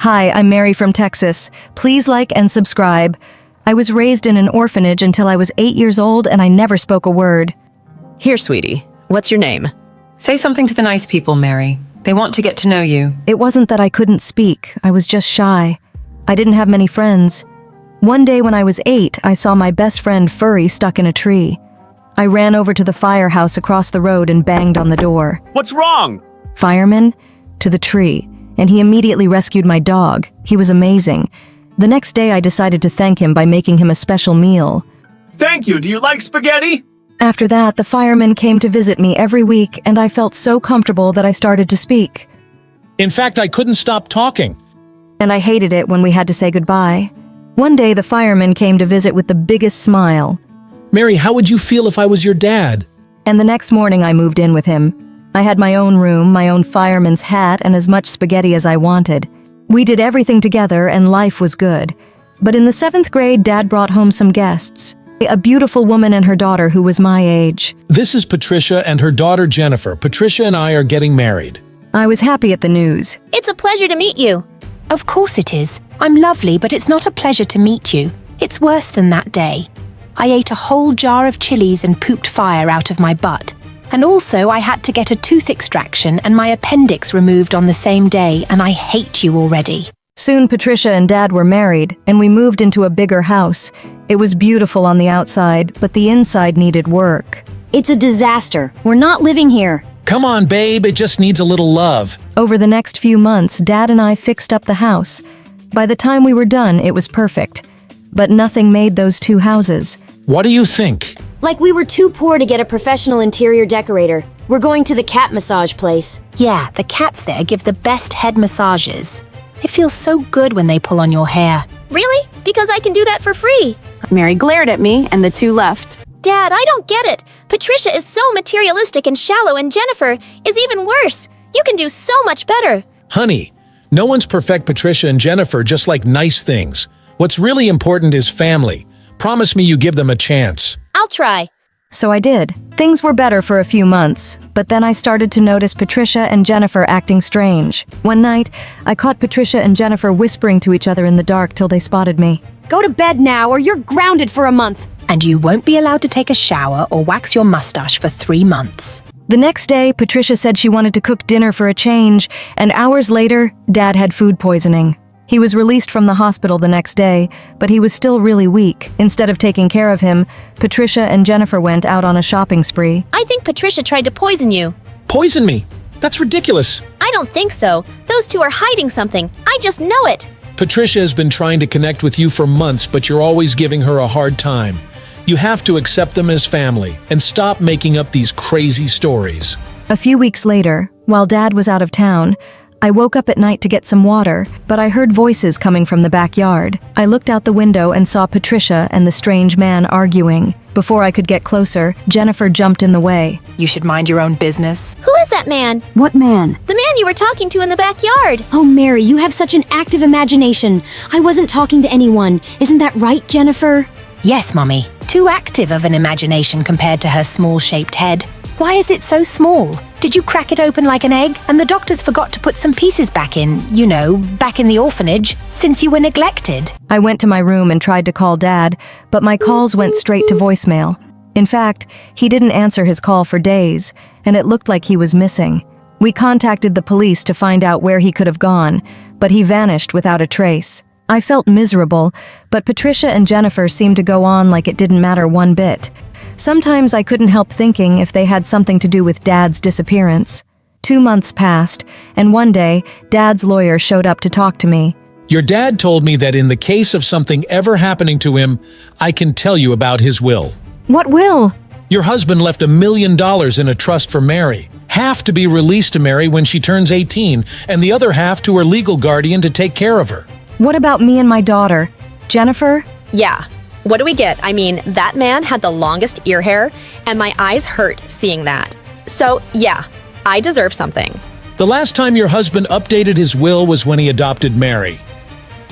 Hi, I'm Mary from Texas. Please like and subscribe. I was raised in an orphanage until I was 8 years old and I never spoke a word. Here, sweetie. What's your name? Say something to the nice people, Mary. They want to get to know you. It wasn't that I couldn't speak, I was just shy. I didn't have many friends. One day when I was 8, I saw my best friend Furry stuck in a tree. I ran over to the firehouse across the road and banged on the door. What's wrong? Fireman? To the tree. And he immediately rescued my dog. He was amazing. The next day I decided to thank him by making him a special meal. Thank you. Do you like spaghetti? After that, the fireman came to visit me every week, and I felt so comfortable that I started to speak. In fact, I couldn't stop talking. And I hated it when we had to say goodbye. One day, the fireman came to visit with the biggest smile. Mary, how would you feel if I was your dad? And the next morning I moved in with him. I had my own room, my own fireman's hat, and as much spaghetti as I wanted. We did everything together and life was good. But in the 7th grade, Dad brought home some guests. A beautiful woman and her daughter who was my age. This is Patricia and her daughter Jennifer. Patricia and I are getting married. I was happy at the news. It's a pleasure to meet you. Of course it is. I'm lovely, but it's not a pleasure to meet you. It's worse than that day. I ate a whole jar of chilies and pooped fire out of my butt. And also I had to get a tooth extraction and my appendix removed on the same day, and I hate you already. Soon Patricia and Dad were married, and we moved into a bigger house. It was beautiful on the outside, but the inside needed work. It's a disaster. We're not living here. Come on, babe, it just needs a little love. Over the next few months, Dad and I fixed up the house. By the time we were done, it was perfect. But nothing made those two houses. What do you think? Like we were too poor to get a professional interior decorator. We're going to the cat massage place. Yeah, the cats there give the best head massages. It feels so good when they pull on your hair. Really? Because I can do that for free. Mary glared at me, and the two left. Dad, I don't get it. Patricia is so materialistic and shallow, and Jennifer is even worse. You can do so much better. Honey, no one's perfect Patricia and Jennifer, just like nice things. What's really important is family. Promise me you give them a chance. I'll try. So I did. Things were better for a few months, but then I started to notice Patricia and Jennifer acting strange. One night, I caught Patricia and Jennifer whispering to each other in the dark till they spotted me. Go to bed now or you're grounded for a month. And you won't be allowed to take a shower or wax your mustache for 3 months. The next day, Patricia said she wanted to cook dinner for a change, and hours later, Dad had food poisoning. He was released from the hospital the next day, but he was still really weak. Instead of taking care of him, Patricia and Jennifer went out on a shopping spree. I think Patricia tried to poison you. Poison me? That's ridiculous. I don't think so. Those two are hiding something. I just know it. Patricia has been trying to connect with you for months, but you're always giving her a hard time. You have to accept them as family and stop making up these crazy stories. A few weeks later, while Dad was out of town, I woke up at night to get some water, but I heard voices coming from the backyard. I looked out the window and saw Patricia and the strange man arguing. Before I could get closer, Jennifer jumped in the way. You should mind your own business. Who is that man? What man? The man you were talking to in the backyard. Oh, Mary, you have such an active imagination. I wasn't talking to anyone. Isn't that right, Jennifer? Yes, Mummy. Too active of an imagination compared to her small-shaped head. Why is it so small? Did you crack it open like an egg? And the doctors forgot to put some pieces back in, back in the orphanage, since you were neglected. I went to my room and tried to call Dad, but my calls went straight to voicemail. In fact, he didn't answer his call for days, and it looked like he was missing. We contacted the police to find out where he could have gone, but he vanished without a trace. I felt miserable, but Patricia and Jennifer seemed to go on like it didn't matter one bit. Sometimes I couldn't help thinking if they had something to do with Dad's disappearance. 2 months passed, and one day, Dad's lawyer showed up to talk to me. Your dad told me that in the case of something ever happening to him, I can tell you about his will. What will? Your husband left $1 million in a trust for Mary. Half to be released to Mary when she turns 18, and the other half to her legal guardian to take care of her. What about me and my daughter? Jennifer? Yeah. What do we get? I mean, that man had the longest ear hair, and my eyes hurt seeing that. So, yeah, I deserve something. The last time your husband updated his will was when he adopted Mary.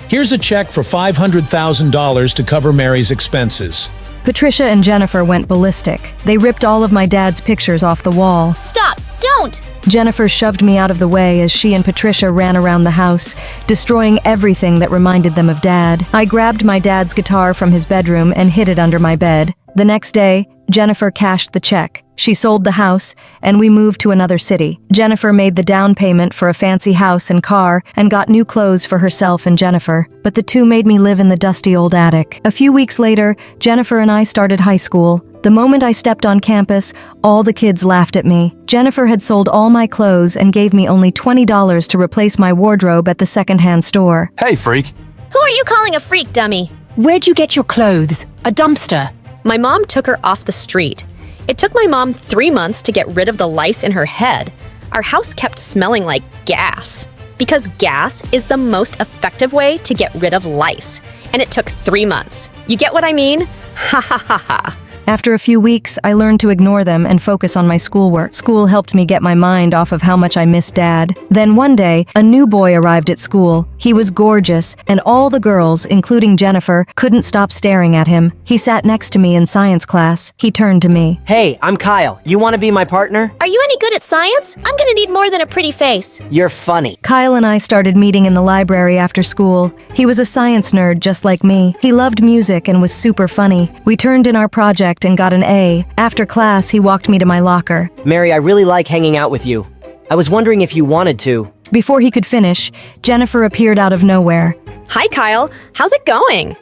Here's a check for $500,000 to cover Mary's expenses. Patricia and Jennifer went ballistic. They ripped all of my dad's pictures off the wall. Stop! Don't! Jennifer shoved me out of the way as she and Patricia ran around the house, destroying everything that reminded them of Dad. I grabbed my dad's guitar from his bedroom and hid it under my bed. The next day, Jennifer cashed the check. She sold the house, and we moved to another city. Jennifer made the down payment for a fancy house and car and got new clothes for herself and Jennifer, but the two made me live in the dusty old attic. A few weeks later, Jennifer and I started high school. The moment I stepped on campus, all the kids laughed at me. Jennifer had sold all my clothes and gave me only $20 to replace my wardrobe at the secondhand store. Hey, freak. Who are you calling a freak, dummy? Where'd you get your clothes? A dumpster? My mom took her off the street. It took my mom 3 months to get rid of the lice in her head. Our house kept smelling like gas. Because gas is the most effective way to get rid of lice. And it took 3 months. You get what I mean? Ha ha ha ha. After a few weeks, I learned to ignore them and focus on my schoolwork. School helped me get my mind off of how much I missed Dad. Then one day, a new boy arrived at school. He was gorgeous, and all the girls, including Jennifer, couldn't stop staring at him. He sat next to me in science class. He turned to me. Hey, I'm Kyle. You want to be my partner? Are you any good at science? I'm gonna need more than a pretty face. You're funny. Kyle and I started meeting in the library after school. He was a science nerd just like me. He loved music and was super funny. We turned in our project and got an A. After class, he walked me to my locker. Mary, I really like hanging out with you. I was wondering if you wanted to. Before he could finish, Jennifer appeared out of nowhere. Hi, Kyle. How's it going?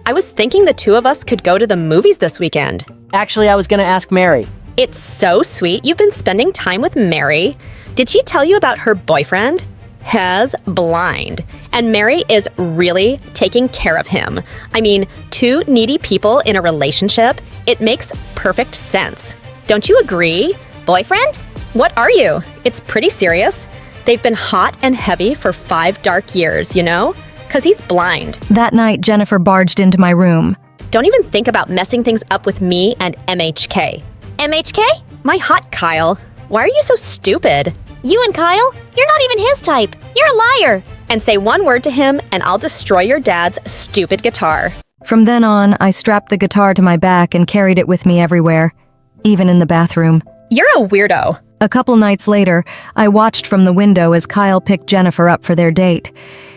I was thinking the two of us could go to the movies this weekend. Actually, I was gonna ask Mary. It's so sweet you've been spending time with Mary. Did she tell you about her boyfriend? Hez blind. And Mary is really taking care of him. I mean, two needy people in a relationship, it makes perfect sense. Don't you agree? Boyfriend? What are you? It's pretty serious. They've been hot and heavy for 5 dark years, you know? 'Cause he's blind. That night, Jennifer barged into my room. Don't even think about messing things up with me and MHK. MHK? My hot Kyle. Why are you so stupid? You and Kyle? You're not even his type. You're a liar. And say one word to him and I'll destroy your dad's stupid guitar. From then on, I strapped the guitar to my back and carried it with me everywhere, even in the bathroom. You're a weirdo. A couple nights later, I watched from the window as Kyle picked Jennifer up for their date.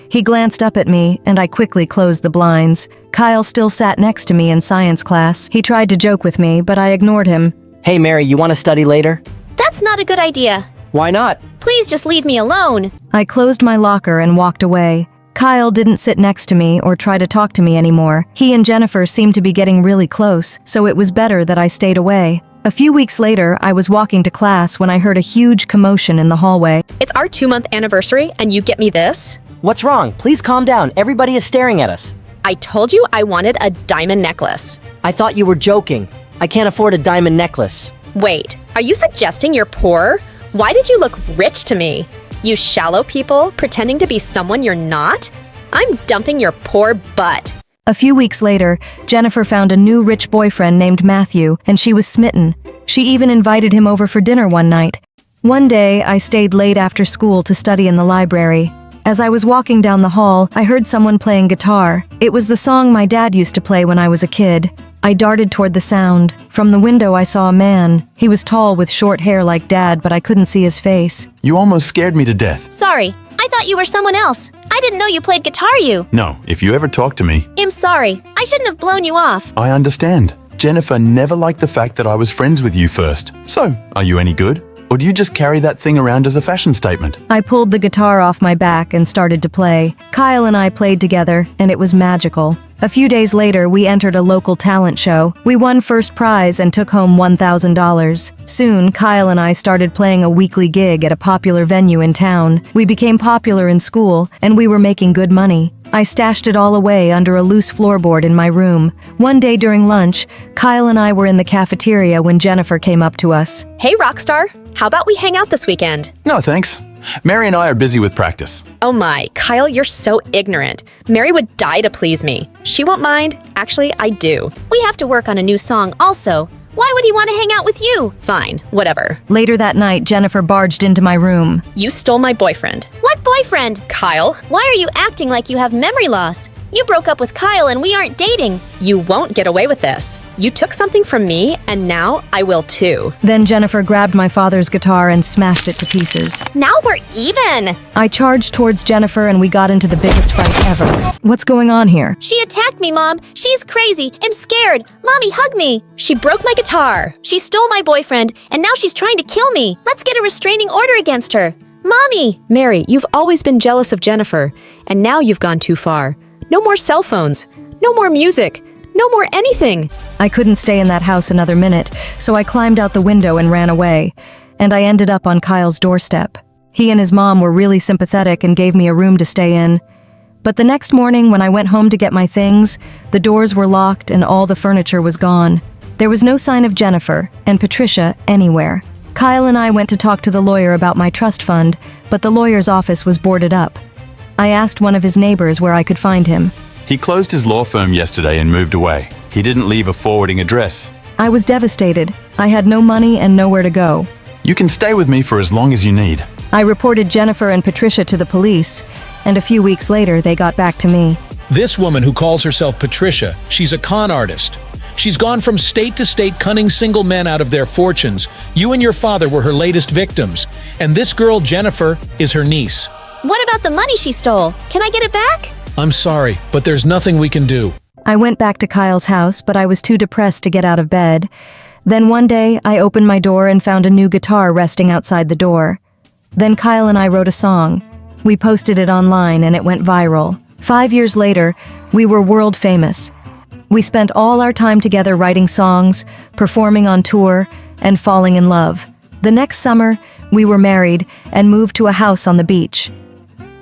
He glanced up at me, and I quickly closed the blinds. Kyle still sat next to me in science class. He tried to joke with me, but I ignored him. Hey, Mary, you want to study later? That's not a good idea. Why not? Please just leave me alone. I closed my locker and walked away. Kyle didn't sit next to me or try to talk to me anymore. He and Jennifer seemed to be getting really close, so it was better that I stayed away. A few weeks later, I was walking to class when I heard a huge commotion in the hallway. It's our 2-month anniversary and you get me this? What's wrong? Please calm down. Everybody is staring at us. I told you I wanted a diamond necklace. I thought you were joking. I can't afford a diamond necklace. Wait, are you suggesting you're poor? Why did you look rich to me? You shallow people pretending to be someone you're not? I'm dumping your poor butt. A few weeks later, Jennifer found a new rich boyfriend named Matthew, and she was smitten. She even invited him over for dinner one night. One day, I stayed late after school to study in the library. As I was walking down the hall, I heard someone playing guitar. It was the song my dad used to play when I was a kid. I darted toward the sound. From the window, I saw a man. He was tall with short hair like Dad, but I couldn't see his face. You almost scared me to death. Sorry, I thought you were someone else. I didn't know you played guitar, you. No, if you ever talk to me, I'm sorry. I shouldn't have blown you off. I understand. Jennifer never liked the fact that I was friends with you first. So, are you any good? Or do you just carry that thing around as a fashion statement? I pulled the guitar off my back and started to play. Kyle and I played together, and it was magical. A few days later, we entered a local talent show. We won first prize and took home $1,000. Soon, Kyle and I started playing a weekly gig at a popular venue in town. We became popular in school, and we were making good money. I stashed it all away under a loose floorboard in my room. One day during lunch, Kyle and I were in the cafeteria when Jennifer came up to us. Hey, Rockstar. How about we hang out this weekend? No, thanks. Mary and I are busy with practice. Oh my, Kyle, you're so ignorant. Mary would die to please me. She won't mind. Actually, I do. We have to work on a new song also. Why would he want to hang out with you? Fine, whatever. Later that night, Jennifer barged into my room. You stole my boyfriend. What boyfriend? Kyle. Why are you acting like you have memory loss? You broke up with Kyle and we aren't dating. You won't get away with this. You took something from me, and now I will too. Then Jennifer grabbed my father's guitar and smashed it to pieces. Now we're even! I charged towards Jennifer and we got into the biggest fight ever. What's going on here? She attacked me, Mom. She's crazy. I'm scared. Mommy, hug me. She broke my guitar. She stole my boyfriend, and now she's trying to kill me. Let's get a restraining order against her. Mommy! Mary, you've always been jealous of Jennifer, and now you've gone too far. No more cell phones. No more music. No more anything. I couldn't stay in that house another minute, so I climbed out the window and ran away. And I ended up on Kyle's doorstep. He and his mom were really sympathetic and gave me a room to stay in. But the next morning, when I went home to get my things, the doors were locked and all the furniture was gone. There was no sign of Jennifer and Patricia anywhere. Kyle and I went to talk to the lawyer about my trust fund, but the lawyer's office was boarded up. I asked one of his neighbors where I could find him. He closed his law firm yesterday and moved away. He didn't leave a forwarding address. I was devastated. I had no money and nowhere to go. You can stay with me for as long as you need. I reported Jennifer and Patricia to the police, and a few weeks later they got back to me. This woman who calls herself Patricia, she's a con artist. She's gone from state to state cunning single men out of their fortunes. You and your father were her latest victims. And this girl, Jennifer, is her niece. What about the money she stole? Can I get it back? I'm sorry, but there's nothing we can do. I went back to Kyle's house, but I was too depressed to get out of bed. Then one day, I opened my door and found a new guitar resting outside the door. Then Kyle and I wrote a song. We posted it online and it went viral. 5 years later, we were world famous. We spent all our time together writing songs, performing on tour, and falling in love. The next summer, we were married and moved to a house on the beach.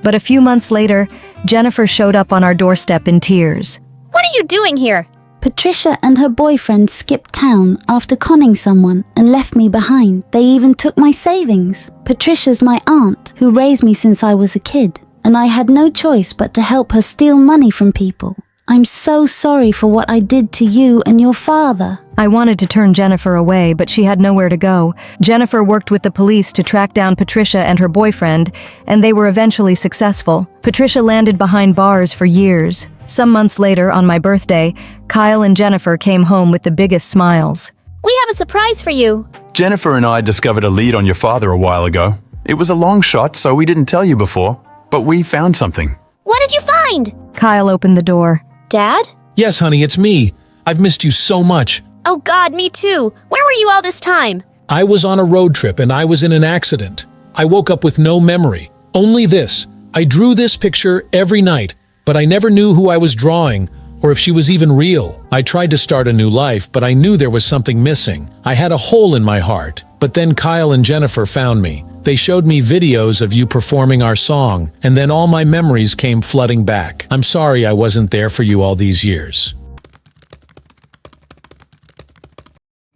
But a few months later, Jennifer showed up on our doorstep in tears. What are you doing here? Patricia and her boyfriend skipped town after conning someone and left me behind. They even took my savings. Patricia's my aunt, who raised me since I was a kid, and I had no choice but to help her steal money from people. I'm so sorry for what I did to you and your father. I wanted to turn Jennifer away, but she had nowhere to go. Jennifer worked with the police to track down Patricia and her boyfriend, and they were eventually successful. Patricia landed behind bars for years. Some months later, on my birthday, Kyle and Jennifer came home with the biggest smiles. We have a surprise for you. Jennifer and I discovered a lead on your father a while ago. It was a long shot, so we didn't tell you before, but we found something. What did you find? Kyle opened the door. Dad? Yes, honey, it's me. I've missed you so much. Oh God, me too. Where were you all this time? I was on a road trip and I was in an accident. I woke up with no memory. Only this. I drew this picture every night, but I never knew who I was drawing or if she was even real. I tried to start a new life, but I knew there was something missing. I had a hole in my heart. But then Kyle and Jennifer found me. They showed me videos of you performing our song, and then all my memories came flooding back. I'm sorry I wasn't there for you all these years.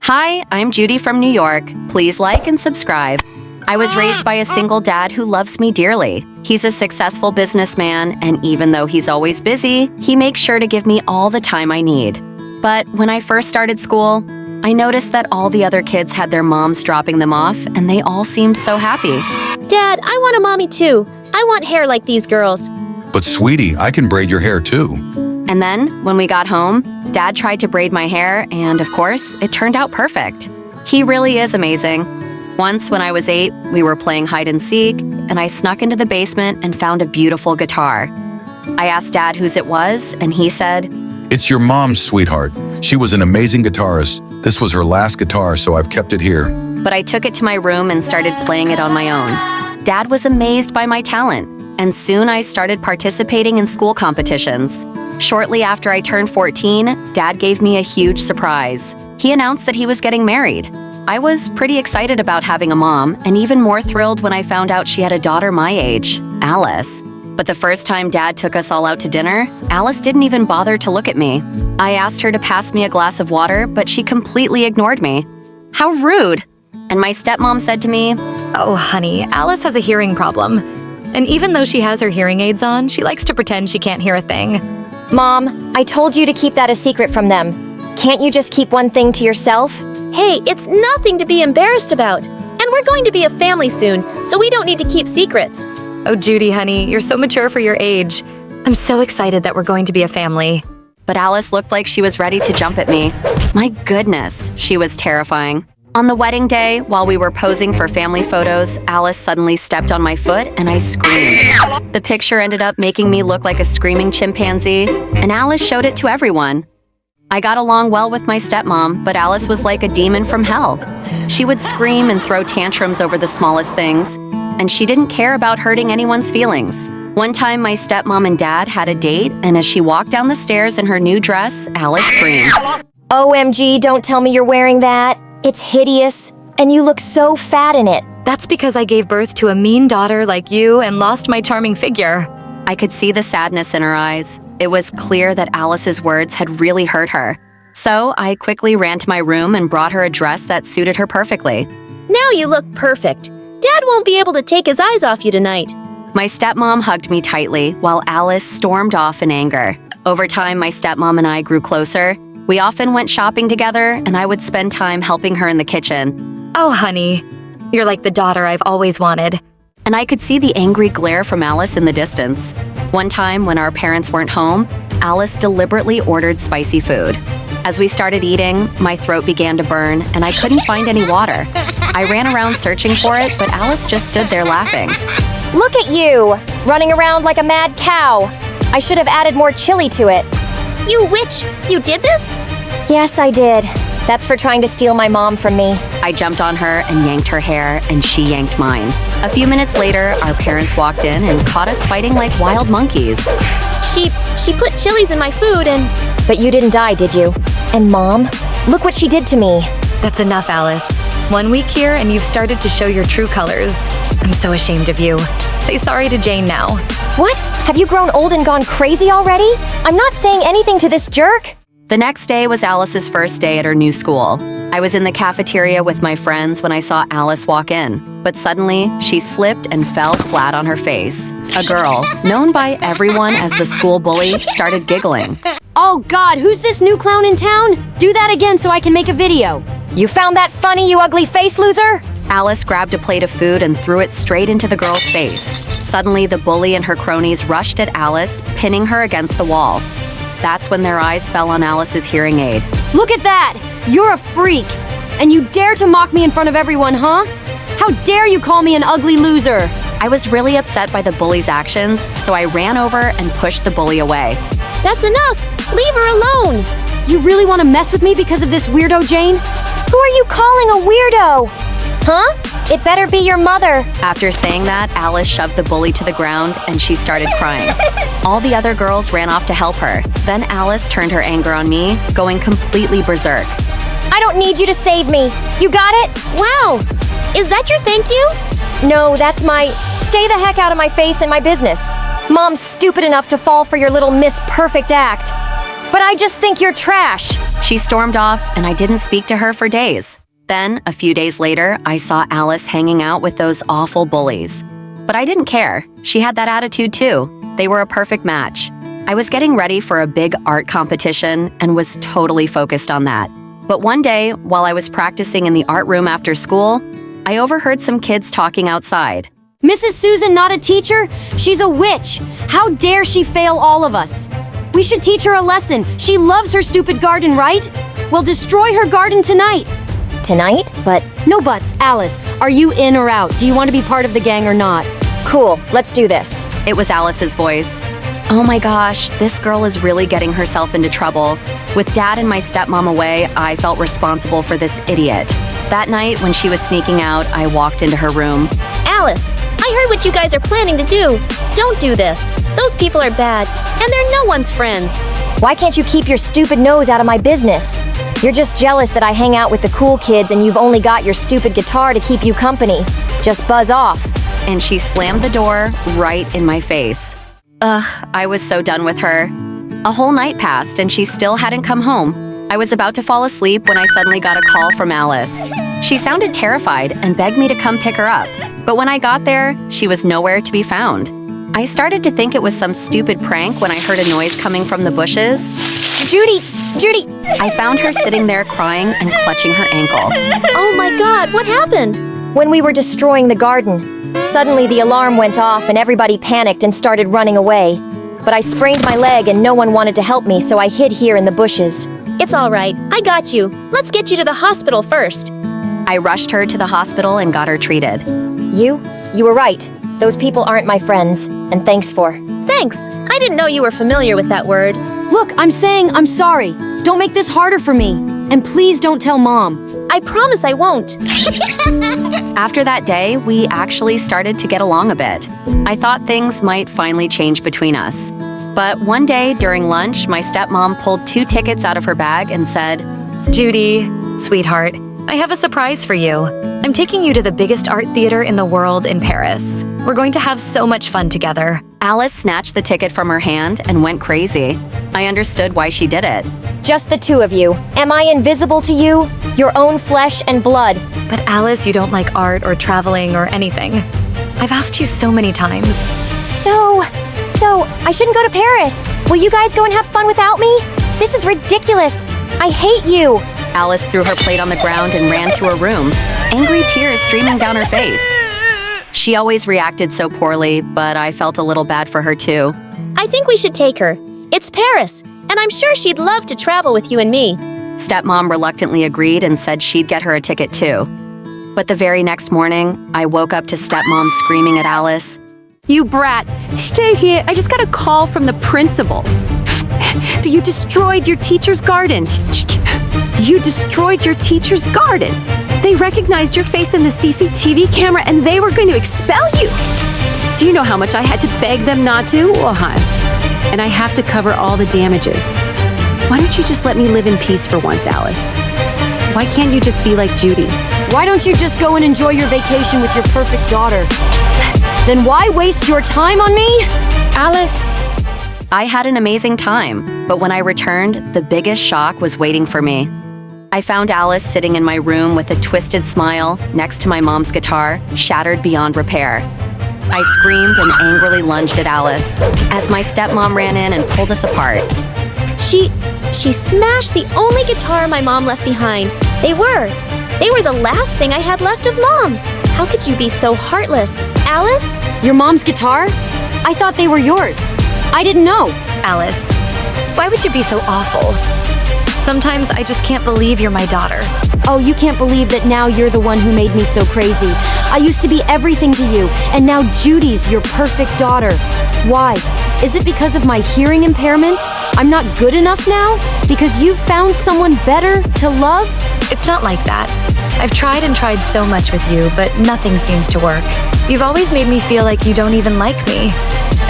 Hi, I'm Judy from New York. Please like and subscribe. I was raised by a single dad who loves me dearly. He's a successful businessman, and even though he's always busy, he makes sure to give me all the time I need. But when I first started school, I noticed that all the other kids had their moms dropping them off, and they all seemed so happy. Dad, I want a mommy too. I want hair like these girls. But sweetie, I can braid your hair too. And then, when we got home, Dad tried to braid my hair, and of course, it turned out perfect. He really is amazing. Once, when I was 8, we were playing hide and seek, and I snuck into the basement and found a beautiful guitar. I asked Dad whose it was, and he said, "It's your mom's, sweetheart. She was an amazing guitarist. This was her last guitar, so I've kept it here." But I took it to my room and started playing it on my own. Dad was amazed by my talent, and soon I started participating in school competitions. Shortly after I turned 14, Dad gave me a huge surprise. He announced that he was getting married. I was pretty excited about having a mom, and even more thrilled when I found out she had a daughter my age, Alice. But the first time Dad took us all out to dinner, Alice didn't even bother to look at me. I asked her to pass me a glass of water, but she completely ignored me. How rude! And my stepmom said to me, "Oh, honey, Alice has a hearing problem. And even though she has her hearing aids on, she likes to pretend she can't hear a thing." Mom, I told you to keep that a secret from them. Can't you just keep one thing to yourself? Hey, it's nothing to be embarrassed about. And we're going to be a family soon, so we don't need to keep secrets. Oh, Judy, honey, you're so mature for your age. I'm so excited that we're going to be a family. but Alice looked like she was ready to jump at me. My goodness, she was terrifying. On the wedding day, while we were posing for family photos, Alice suddenly stepped on my foot and I screamed. The picture ended up making me look like a screaming chimpanzee, and Alice showed it to everyone. I got along well with my stepmom, but Alice was like a demon from hell. She would scream and throw tantrums over the smallest things, and she didn't care about hurting anyone's feelings. One time, my stepmom and dad had a date, and as she walked down the stairs in her new dress, Alice screamed. OMG, don't tell me you're wearing that. It's hideous, and you look so fat in it. That's because I gave birth to a mean daughter like you and lost my charming figure. I could see the sadness in her eyes. It was clear that Alice's words had really hurt her. So I quickly ran to my room and brought her a dress that suited her perfectly. Now you look perfect. Dad won't be able to take his eyes off you tonight. My stepmom hugged me tightly while Alice stormed off in anger. Over time, my stepmom and I grew closer. We often went shopping together, and I would spend time helping her in the kitchen. Oh, honey, you're like the daughter I've always wanted. And I could see the angry glare from Alice in the distance. One time, when our parents weren't home, Alice deliberately ordered spicy food. As we started eating, my throat began to burn, and I couldn't find any water. I ran around searching for it, but Alice just stood there laughing. Look at you, running around like a mad cow. I should have added more chili to it. You witch! You did this? Yes, I did. That's for trying to steal my mom from me. I jumped on her and yanked her hair, and she yanked mine. A few minutes later, our parents walked in and caught us fighting like wild monkeys. She put chilies in my food and... But you didn't die, did you? And Mom? Look what she did to me. That's enough, Alice. 1 week here and you've started to show your true colors. I'm so ashamed of you. Say sorry to Jane now. What? Have you grown old and gone crazy already? I'm not saying anything to this jerk. The next day was Alice's first day at her new school. I was in the cafeteria with my friends when I saw Alice walk in, but suddenly she slipped and fell flat on her face. A girl, known by everyone as the school bully, started giggling. Oh God, who's this new clown in town? Do that again so I can make a video. You found that funny, you ugly face loser? Alice grabbed a plate of food and threw it straight into the girl's face. Suddenly, the bully and her cronies rushed at Alice, pinning her against the wall. That's when their eyes fell on Alice's hearing aid. Look at that! You're a freak! And you dare to mock me in front of everyone, huh? How dare you call me an ugly loser? I was really upset by the bully's actions, so I ran over and pushed the bully away. That's enough! Leave her alone! You really want to mess with me because of this weirdo, Jane? Who are you calling a weirdo? Huh? It better be your mother. After saying that, Alice shoved the bully to the ground and she started crying. All the other girls ran off to help her. Then Alice turned her anger on me, going completely berserk. I don't need you to save me. You got it? Wow! Is that your thank you? No, that's my stay the heck out of my face and my business. Mom's stupid enough to fall for your little Miss Perfect act. But I just think you're trash. She stormed off and I didn't speak to her for days. Then, a few days later, I saw Alice hanging out with those awful bullies. But I didn't care. She had that attitude too. They were a perfect match. I was getting ready for a big art competition and was totally focused on that. But one day, while I was practicing in the art room after school, I overheard some kids talking outside. Mrs. Susan not a teacher? She's a witch. How dare she fail all of us? We should teach her a lesson. She loves her stupid garden, right? We'll destroy her garden tonight. Tonight? But... No buts. Alice, are you in or out? Do you want to be part of the gang or not? Cool, let's do this. It was Alice's voice. Oh my gosh, this girl is really getting herself into trouble. With Dad and my stepmom away, I felt responsible for this idiot. That night, when she was sneaking out, I walked into her room. Alice, I heard what you guys are planning to do. Don't do this. Those people are bad, and they're no one's friends. Why can't you keep your stupid nose out of my business? You're just jealous that I hang out with the cool kids and you've only got your stupid guitar to keep you company. Just buzz off. And she slammed the door right in my face. Ugh, I was so done with her. A whole night passed and she still hadn't come home. I was about to fall asleep when I suddenly got a call from Alice. She sounded terrified and begged me to come pick her up. But when I got there, she was nowhere to be found. I started to think it was some stupid prank when I heard a noise coming from the bushes. Judy! I found her sitting there crying and clutching her ankle. Oh my God, what happened? When we were destroying the garden, suddenly the alarm went off and everybody panicked and started running away. but I sprained my leg and no one wanted to help me, so I hid here in the bushes. It's all right. I got you. Let's get you to the hospital first. I rushed her to the hospital and got her treated. You? You were right. Those people aren't my friends, and thanks for. Thanks. I didn't know you were familiar with that word. Look, I'm saying I'm sorry. Don't make this harder for me. And please don't tell Mom. I promise I won't. After that day, we actually started to get along a bit. I thought things might finally change between us. But one day during lunch, my stepmom pulled 2 tickets out of her bag and said, Judy, sweetheart, I have a surprise for you. I'm taking you to the biggest art theater in the world in Paris. We're going to have so much fun together. Alice snatched the ticket from her hand and went crazy. I understood why she did it. Just the 2 of you. Am I invisible to you? Your own flesh and blood. But Alice, you don't like art or traveling or anything. I've asked you so many times. So, I shouldn't go to Paris. Will you guys go and have fun without me? This is ridiculous. I hate you. Alice threw her plate on the ground and ran to her room, angry tears streaming down her face. She always reacted so poorly, but I felt a little bad for her too. I think we should take her. It's Paris, and I'm sure she'd love to travel with you and me. Stepmom reluctantly agreed and said she'd get her a ticket too. But the very next morning, I woke up to Stepmom screaming at Alice, You brat, stay here. I just got a call from the principal. You destroyed your teacher's garden. You destroyed your teacher's garden. They recognized your face in the CCTV camera and they were going to expel you. Do you know how much I had to beg them not to? And I have to cover all the damages. Why don't you just let me live in peace for once, Alice? Why can't you just be like Judy? Why don't you just go and enjoy your vacation with your perfect daughter? Then why waste your time on me? Alice. I had an amazing time, but when I returned, the biggest shock was waiting for me. I found Alice sitting in my room with a twisted smile next to my mom's guitar, shattered beyond repair. I screamed and angrily lunged at Alice as my stepmom ran in and pulled us apart. She smashed the only guitar my mom left behind. They were the last thing I had left of Mom. How could you be so heartless? Alice? Your mom's guitar? I thought they were yours. I didn't know. Alice, why would you be so awful? Sometimes I just can't believe you're my daughter. Oh, you can't believe that now you're the one who made me so crazy. I used to be everything to you, and now Judy's your perfect daughter. Why? Is it because of my hearing impairment? I'm not good enough now? Because you've found someone better to love? It's not like that. I've tried and tried so much with you, but nothing seems to work. You've always made me feel like you don't even like me.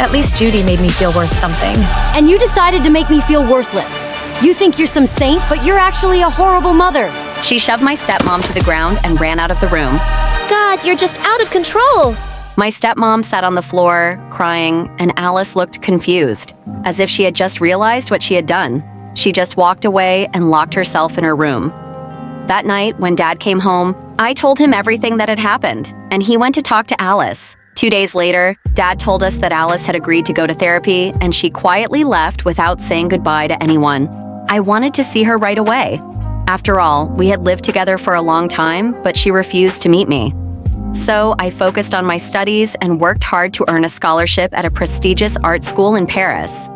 At least Judy made me feel worth something. And you decided to make me feel worthless. You think you're some saint, but you're actually a horrible mother. She shoved my stepmom to the ground and ran out of the room. God, you're just out of control. My stepmom sat on the floor, crying, and Alice looked confused, as if she had just realized what she had done. She just walked away and locked herself in her room. That night, when Dad came home, I told him everything that had happened, and he went to talk to Alice. 2 days later, Dad told us that Alice had agreed to go to therapy, and she quietly left without saying goodbye to anyone. I wanted to see her right away. After all, we had lived together for a long time, but she refused to meet me. So I focused on my studies and worked hard to earn a scholarship at a prestigious art school in Paris.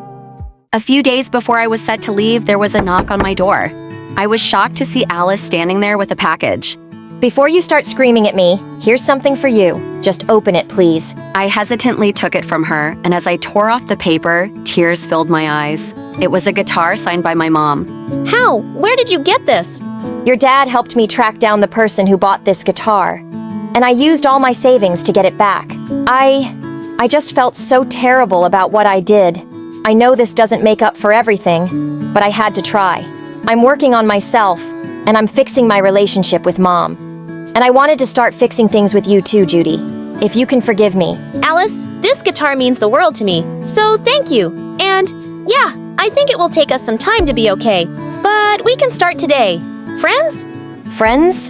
A few days before I was set to leave, there was a knock on my door. I was shocked to see Alice standing there with a package. Before you start screaming at me, here's something for you. Just open it, please. I hesitantly took it from her, and as I tore off the paper, tears filled my eyes. It was a guitar signed by my mom. How? Where did you get this? Your dad helped me track down the person who bought this guitar, and I used all my savings to get it back. I just felt so terrible about what I did. I know this doesn't make up for everything, but I had to try. I'm working on myself, and I'm fixing my relationship with Mom. And I wanted to start fixing things with you too, Judy. If you can forgive me. Alice, this guitar means the world to me, so thank you. And yeah, I think it will take us some time to be okay, but we can start today. Friends? Friends?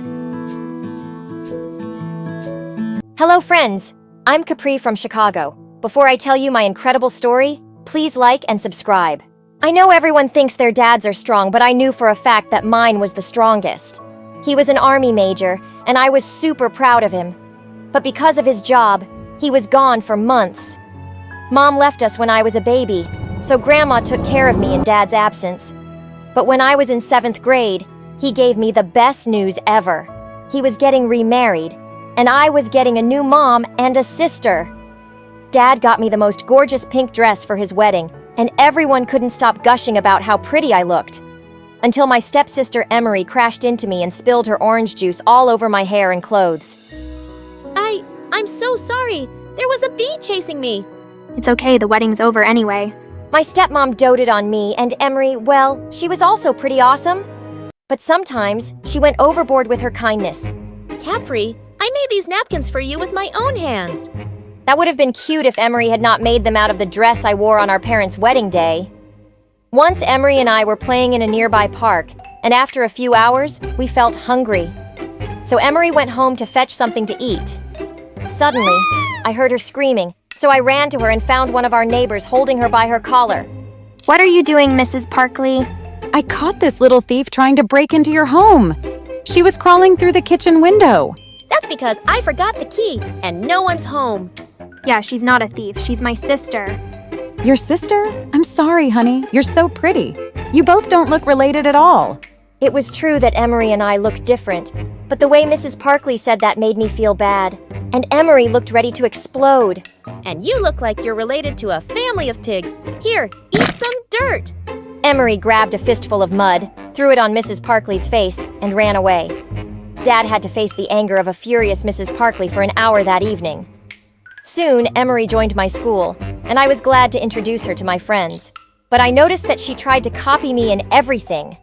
Hello, friends. I'm Capri from Chicago. Before I tell you my incredible story, please like and subscribe. I know everyone thinks their dads are strong, but I knew for a fact that mine was the strongest. He was an army major, and I was super proud of him. But because of his job, he was gone for months. Mom left us when I was a baby, so Grandma took care of me in Dad's absence. But when I was in 7th grade, he gave me the best news ever. He was getting remarried, and I was getting a new mom and a sister. Dad got me the most gorgeous pink dress for his wedding, and everyone couldn't stop gushing about how pretty I looked. Until my stepsister Emery crashed into me and spilled her orange juice all over my hair and clothes. I'm so sorry. There was a bee chasing me. It's okay, the wedding's over anyway. My stepmom doted on me, and Emery, well, she was also pretty awesome. But sometimes, she went overboard with her kindness. Capri, I made these napkins for you with my own hands. That would have been cute if Emery had not made them out of the dress I wore on our parents' wedding day. Once Emery and I were playing in a nearby park, and after a few hours, we felt hungry. So Emery went home to fetch something to eat. Suddenly, I heard her screaming, so I ran to her and found one of our neighbors holding her by her collar. What are you doing, Mrs. Parkley? I caught this little thief trying to break into your home. She was crawling through the kitchen window. That's because I forgot the key, and no one's home. Yeah, she's not a thief. She's my sister. Your sister? I'm sorry, honey. You're so pretty. You both don't look related at all. It was true that Emery and I looked different, but the way Mrs. Parkley said that made me feel bad. And Emery looked ready to explode. And you look like you're related to a family of pigs. Here, eat some dirt. Emery grabbed a fistful of mud, threw it on Mrs. Parkley's face, and ran away. Dad had to face the anger of a furious Mrs. Parkley for an hour that evening. Soon, Emery joined my school, and I was glad to introduce her to my friends. But I noticed that she tried to copy me in everything.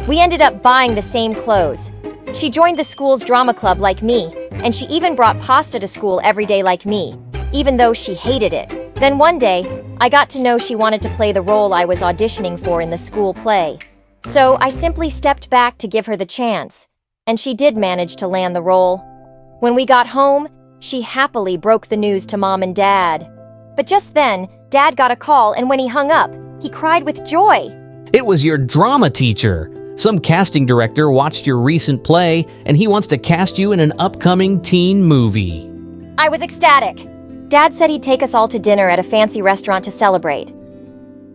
We ended up buying the same clothes. She joined the school's drama club like me, and she even brought pasta to school every day like me, even though she hated it. Then one day, I got to know she wanted to play the role I was auditioning for in the school play. So I simply stepped back to give her the chance, and she did manage to land the role. When we got home, she happily broke the news to Mom and Dad. But just then, Dad got a call, and when he hung up, he cried with joy. It was your drama teacher. Some casting director watched your recent play, and he wants to cast you in an upcoming teen movie. I was ecstatic. Dad said he'd take us all to dinner at a fancy restaurant to celebrate.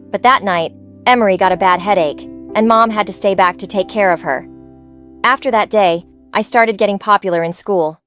But that night, Emery got a bad headache, and Mom had to stay back to take care of her. After that day, I started getting popular in school.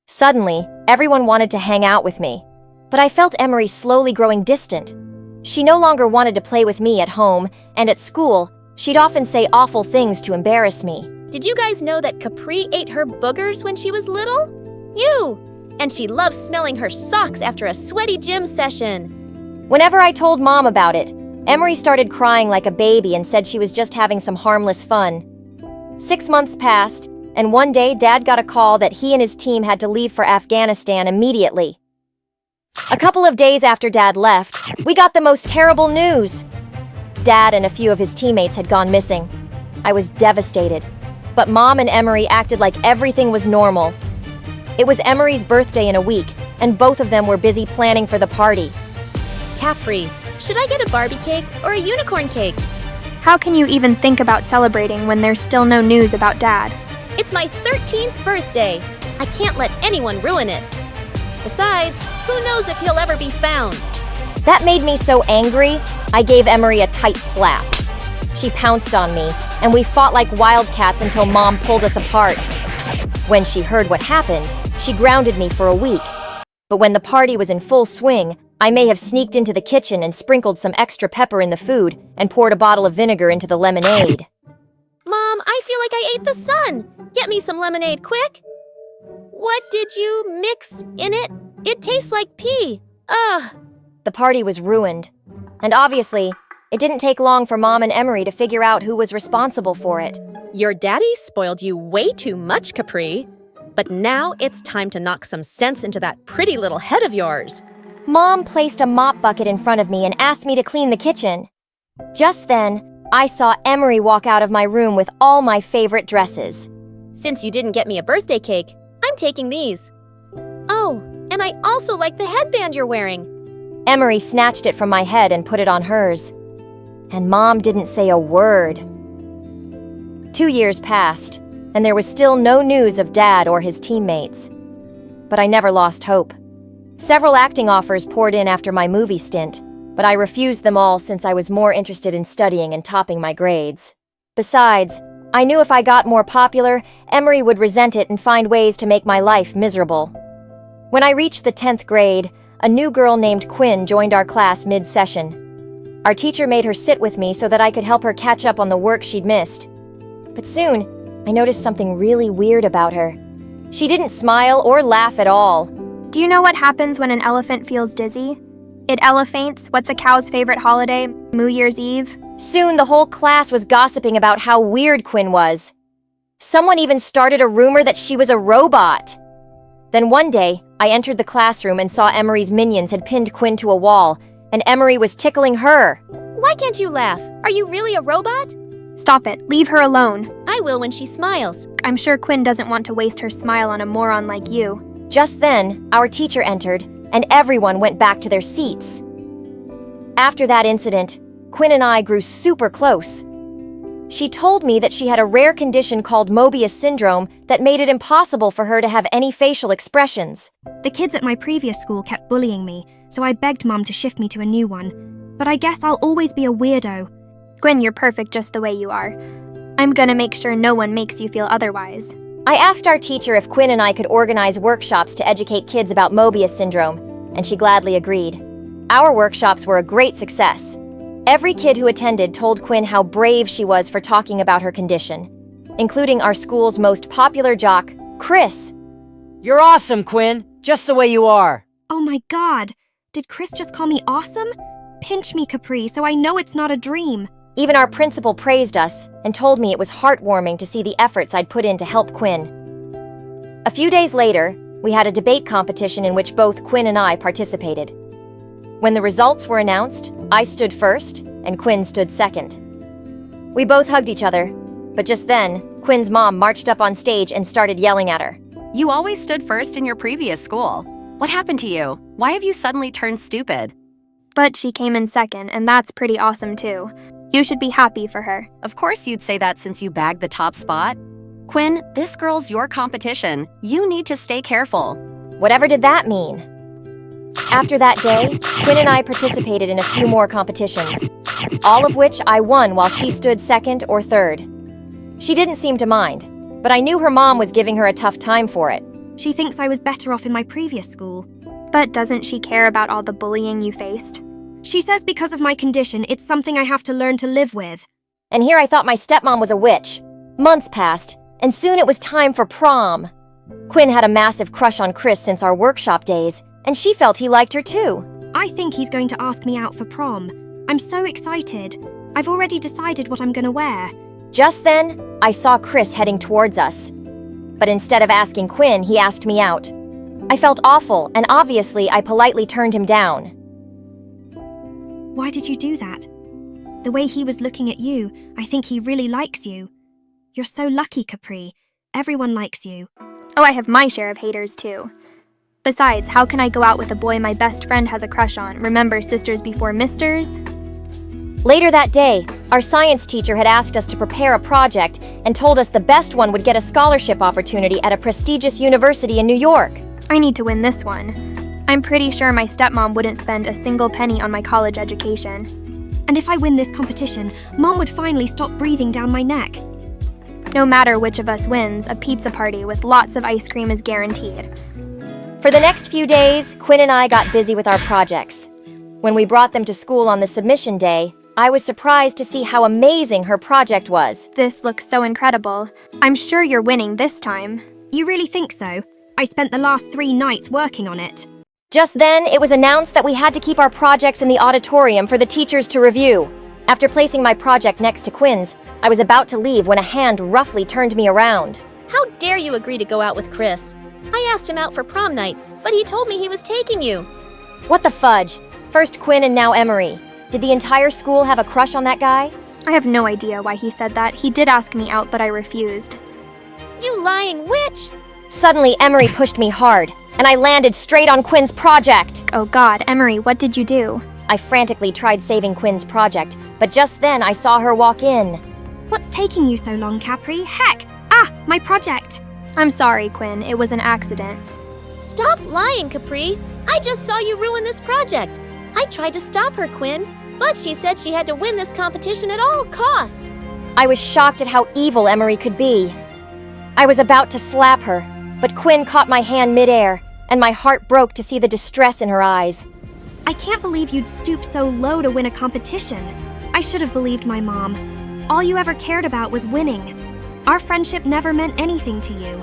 Suddenly, everyone wanted to hang out with me, but I felt Emery slowly growing distant. She no longer wanted to play with me at home, and at school, she'd often say awful things to embarrass me. Did you guys know that Capri ate her boogers when she was little? You! And she loves smelling her socks after a sweaty gym session. Whenever I told Mom about it, Emery started crying like a baby and said she was just having some harmless fun. 6 months passed, and one day Dad got a call that he and his team had to leave for Afghanistan immediately. A couple of days after Dad left, we got the most terrible news. Dad and a few of his teammates had gone missing. I was devastated, but Mom and Emery acted like everything was normal. It was Emery's birthday in a week, and both of them were busy planning for the party. Capri, should I get a Barbie cake or a unicorn cake? How can you even think about celebrating when there's still no news about Dad? It's my 13th birthday. I can't let anyone ruin it. Besides, who knows if he'll ever be found? That made me so angry, I gave Emery a tight slap. She pounced on me, and we fought like wildcats until Mom pulled us apart. When she heard what happened, she grounded me for a week. But when the party was in full swing, I may have sneaked into the kitchen and sprinkled some extra pepper in the food and poured a bottle of vinegar into the lemonade. Mom, I feel like I ate the sun. Get me some lemonade, quick. What did you mix in it? It tastes like pee. Ugh. The party was ruined. And obviously, it didn't take long for Mom and Emery to figure out who was responsible for it. Your daddy spoiled you way too much, Capri. But now it's time to knock some sense into that pretty little head of yours. Mom placed a mop bucket in front of me and asked me to clean the kitchen. Just then, I saw Emery walk out of my room with all my favorite dresses. Since you didn't get me a birthday cake, I'm taking these. Oh, and I also like the headband you're wearing. Emery snatched it from my head and put it on hers. And Mom didn't say a word. 2 years passed, and there was still no news of Dad or his teammates. But I never lost hope. Several acting offers poured in after my movie stint, but I refused them all since I was more interested in studying and topping my grades. Besides, I knew if I got more popular, Emery would resent it and find ways to make my life miserable. When I reached the 10th grade, a new girl named Quinn joined our class mid-session. Our teacher made her sit with me so that I could help her catch up on the work she'd missed. But soon, I noticed something really weird about her. She didn't smile or laugh at all. Do you know what happens when an elephant feels dizzy? It elephantes. What's a cow's favorite holiday? New Year's Eve? Soon, the whole class was gossiping about how weird Quinn was. Someone even started a rumor that she was a robot. Then one day, I entered the classroom and saw Emery's minions had pinned Quinn to a wall, and Emery was tickling her. Why can't you laugh? Are you really a robot? Stop it. Leave her alone. I will when she smiles. I'm sure Quinn doesn't want to waste her smile on a moron like you. Just then, our teacher entered, and everyone went back to their seats. After that incident, Quinn and I grew super close. She told me that she had a rare condition called Mobius syndrome that made it impossible for her to have any facial expressions. The kids at my previous school kept bullying me, so I begged Mum to shift me to a new one. But I guess I'll always be a weirdo. Gwen, you're perfect just the way you are. I'm gonna make sure no one makes you feel otherwise. I asked our teacher if Quinn and I could organize workshops to educate kids about Mobius syndrome, and she gladly agreed. Our workshops were a great success. Every kid who attended told Quinn how brave she was for talking about her condition, including our school's most popular jock, Chris. You're awesome, Quinn. Just the way you are. Oh my god. Did Chris just call me awesome? Pinch me, Capri, so I know it's not a dream. Even our principal praised us and told me it was heartwarming to see the efforts I'd put in to help Quinn. A few days later, we had a debate competition in which both Quinn and I participated. When the results were announced, I stood first and Quinn stood second. We both hugged each other, but just then, Quinn's mom marched up on stage and started yelling at her. You always stood first in your previous school. What happened to you? Why have you suddenly turned stupid? But she came in second, and that's pretty awesome too. You should be happy for her. Of course you'd say that since you bagged the top spot. Quinn, this girl's your competition. You need to stay careful. Whatever did that mean? After that day, Quinn and I participated in a few more competitions, all of which I won while she stood second or third. She didn't seem to mind, but I knew her mom was giving her a tough time for it. She thinks I was better off in my previous school. But doesn't she care about all the bullying you faced? She says because of my condition, it's something I have to learn to live with. And here I thought my stepmom was a witch. Months passed, and soon it was time for prom. Quinn had a massive crush on Chris since our workshop days, and she felt he liked her too. I think he's going to ask me out for prom. I'm so excited. I've already decided what I'm gonna wear. Just then, I saw Chris heading towards us. But instead of asking Quinn, he asked me out. I felt awful, and obviously I politely turned him down. Why did you do that? The way he was looking at you, I think he really likes you. You're so lucky, Capri. Everyone likes you. Oh, I have my share of haters, too. Besides, how can I go out with a boy my best friend has a crush on? Remember sisters before misters? Later that day, our science teacher had asked us to prepare a project and told us the best one would get a scholarship opportunity at a prestigious university in New York. I need to win this one. I'm pretty sure my stepmom wouldn't spend a single penny on my college education. And if I win this competition, Mom would finally stop breathing down my neck. No matter which of us wins, a pizza party with lots of ice cream is guaranteed. For the next few days, Quinn and I got busy with our projects. When we brought them to school on the submission day, I was surprised to see how amazing her project was. This looks so incredible. I'm sure you're winning this time. You really think so? I spent the last 3 nights working on it. Just then, it was announced that we had to keep our projects in the auditorium for the teachers to review. After placing my project next to Quinn's, I was about to leave when a hand roughly turned me around. How dare you agree to go out with Chris? I asked him out for prom night, but he told me he was taking you. What the fudge? First Quinn and now Emery. Did the entire school have a crush on that guy? I have no idea why he said that. He did ask me out, but I refused. You lying witch! Suddenly, Emery pushed me hard, and I landed straight on Quinn's project. Oh God, Emery, what did you do? I frantically tried saving Quinn's project, but just then I saw her walk in. What's taking you so long, Capri? Heck! Ah, my project! I'm sorry, Quinn. It was an accident. Stop lying, Capri. I just saw you ruin this project. I tried to stop her, Quinn, but she said she had to win this competition at all costs. I was shocked at how evil Emery could be. I was about to slap her, but Quinn caught my hand midair, and my heart broke to see the distress in her eyes. I can't believe you'd stoop so low to win a competition. I should have believed my mom. All you ever cared about was winning. Our friendship never meant anything to you.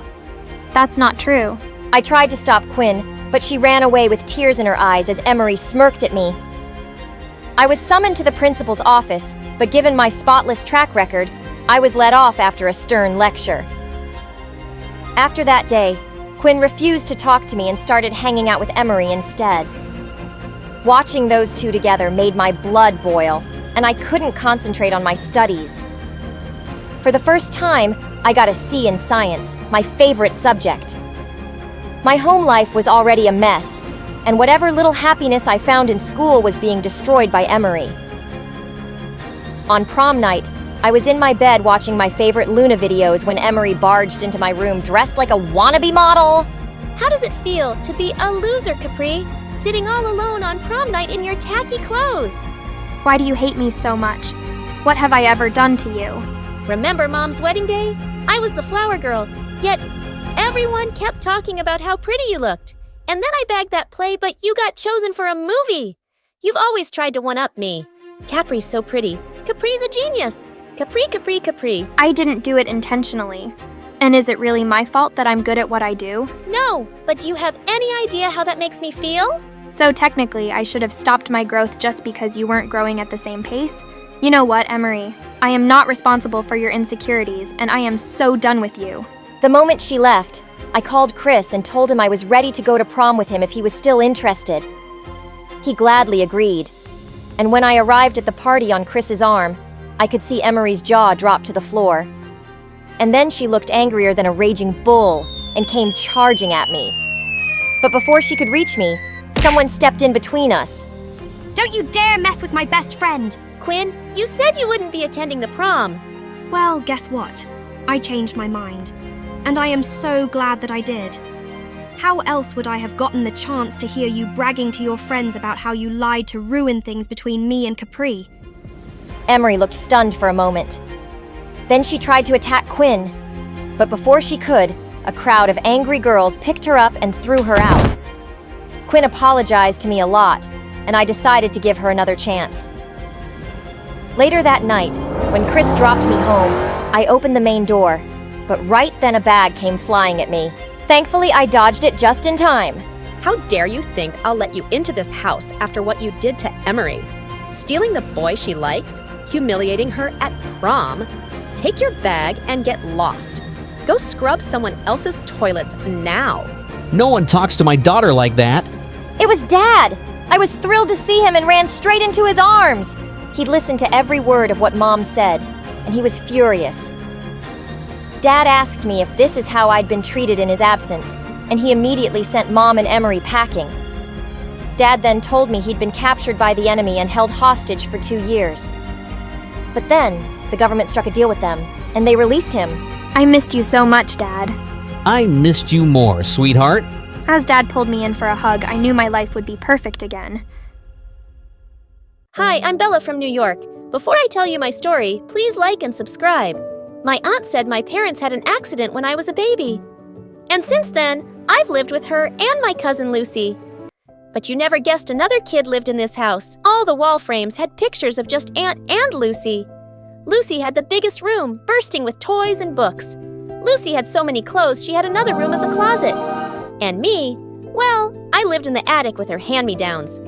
That's not true. I tried to stop Quinn, but she ran away with tears in her eyes as Emery smirked at me. I was summoned to the principal's office, but given my spotless track record, I was let off after a stern lecture. After that day, Quinn refused to talk to me and started hanging out with Emery instead. Watching those two together made my blood boil, and I couldn't concentrate on my studies. For the first time, I got a C in science, my favorite subject. My home life was already a mess, and whatever little happiness I found in school was being destroyed by Emery. On prom night, I was in my bed watching my favorite Luna videos when Emery barged into my room dressed like a wannabe model. How does it feel to be a loser, Capri, sitting all alone on prom night in your tacky clothes? Why do you hate me so much? What have I ever done to you? Remember Mom's wedding day? I was the flower girl, yet everyone kept talking about how pretty you looked. And then I bagged that play, but you got chosen for a movie. You've always tried to one-up me. Capri's so pretty. Capri's a genius. Capri, Capri, Capri. I didn't do it intentionally. And is it really my fault that I'm good at what I do? No, but do you have any idea how that makes me feel? So technically, I should have stopped my growth just because you weren't growing at the same pace? You know what, Emery? I am not responsible for your insecurities, and I am so done with you. The moment she left, I called Chris and told him I was ready to go to prom with him if he was still interested. He gladly agreed. And when I arrived at the party on Chris's arm, I could see Emery's jaw drop to the floor. And then she looked angrier than a raging bull and came charging at me. But before she could reach me, someone stepped in between us. Don't you dare mess with my best friend! Quinn, you said you wouldn't be attending the prom. Well, guess what? I changed my mind. And I am so glad that I did. How else would I have gotten the chance to hear you bragging to your friends about how you lied to ruin things between me and Capri? Emery looked stunned for a moment. Then she tried to attack Quinn. But before she could, a crowd of angry girls picked her up and threw her out. Quinn apologized to me a lot, and I decided to give her another chance. Later that night, when Chris dropped me home, I opened the main door, but right then a bag came flying at me. Thankfully, I dodged it just in time. How dare you think I'll let you into this house after what you did to Emery? Stealing the boy she likes? Humiliating her at prom? Take your bag and get lost. Go scrub someone else's toilets now. No one talks to my daughter like that. It was Dad! I was thrilled to see him and ran straight into his arms. He'd listened to every word of what Mom said, and he was furious. Dad asked me if this is how I'd been treated in his absence, and he immediately sent Mom and Emery packing. Dad then told me he'd been captured by the enemy and held hostage for 2 years. But then, the government struck a deal with them, and they released him. I missed you so much, Dad. I missed you more, sweetheart. As Dad pulled me in for a hug, I knew my life would be perfect again. Hi, I'm Bella from New York. Before I tell you my story, please like and subscribe. My aunt said my parents had an accident when I was a baby. And since then, I've lived with her and my cousin Lucy. But you never guessed another kid lived in this house. All the wall frames had pictures of just Aunt and Lucy. Lucy had the biggest room, bursting with toys and books. Lucy had so many clothes she had another room as a closet. And me, well, I lived in the attic with her hand-me-downs.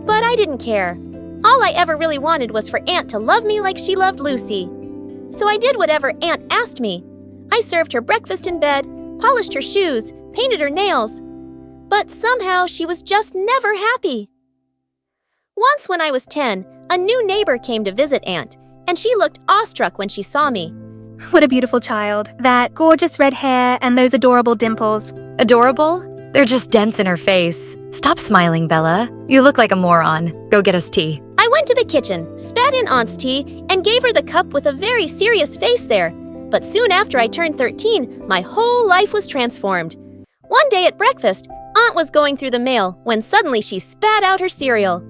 But I didn't care. All I ever really wanted was for Aunt to love me like she loved Lucy. So I did whatever Aunt asked me. I served her breakfast in bed, polished her shoes, painted her nails. But somehow she was just never happy. Once when I was 10, a new neighbor came to visit Aunt, and she looked awestruck when she saw me. What a beautiful child. That gorgeous red hair and those adorable dimples. Adorable? They're just dents in her face. Stop smiling, Bella. You look like a moron. Go get us tea. I went to the kitchen, spat in Aunt's tea, and gave her the cup with a very serious face there. But soon after I turned 13, my whole life was transformed. One day at breakfast, Aunt was going through the mail when suddenly she spat out her cereal.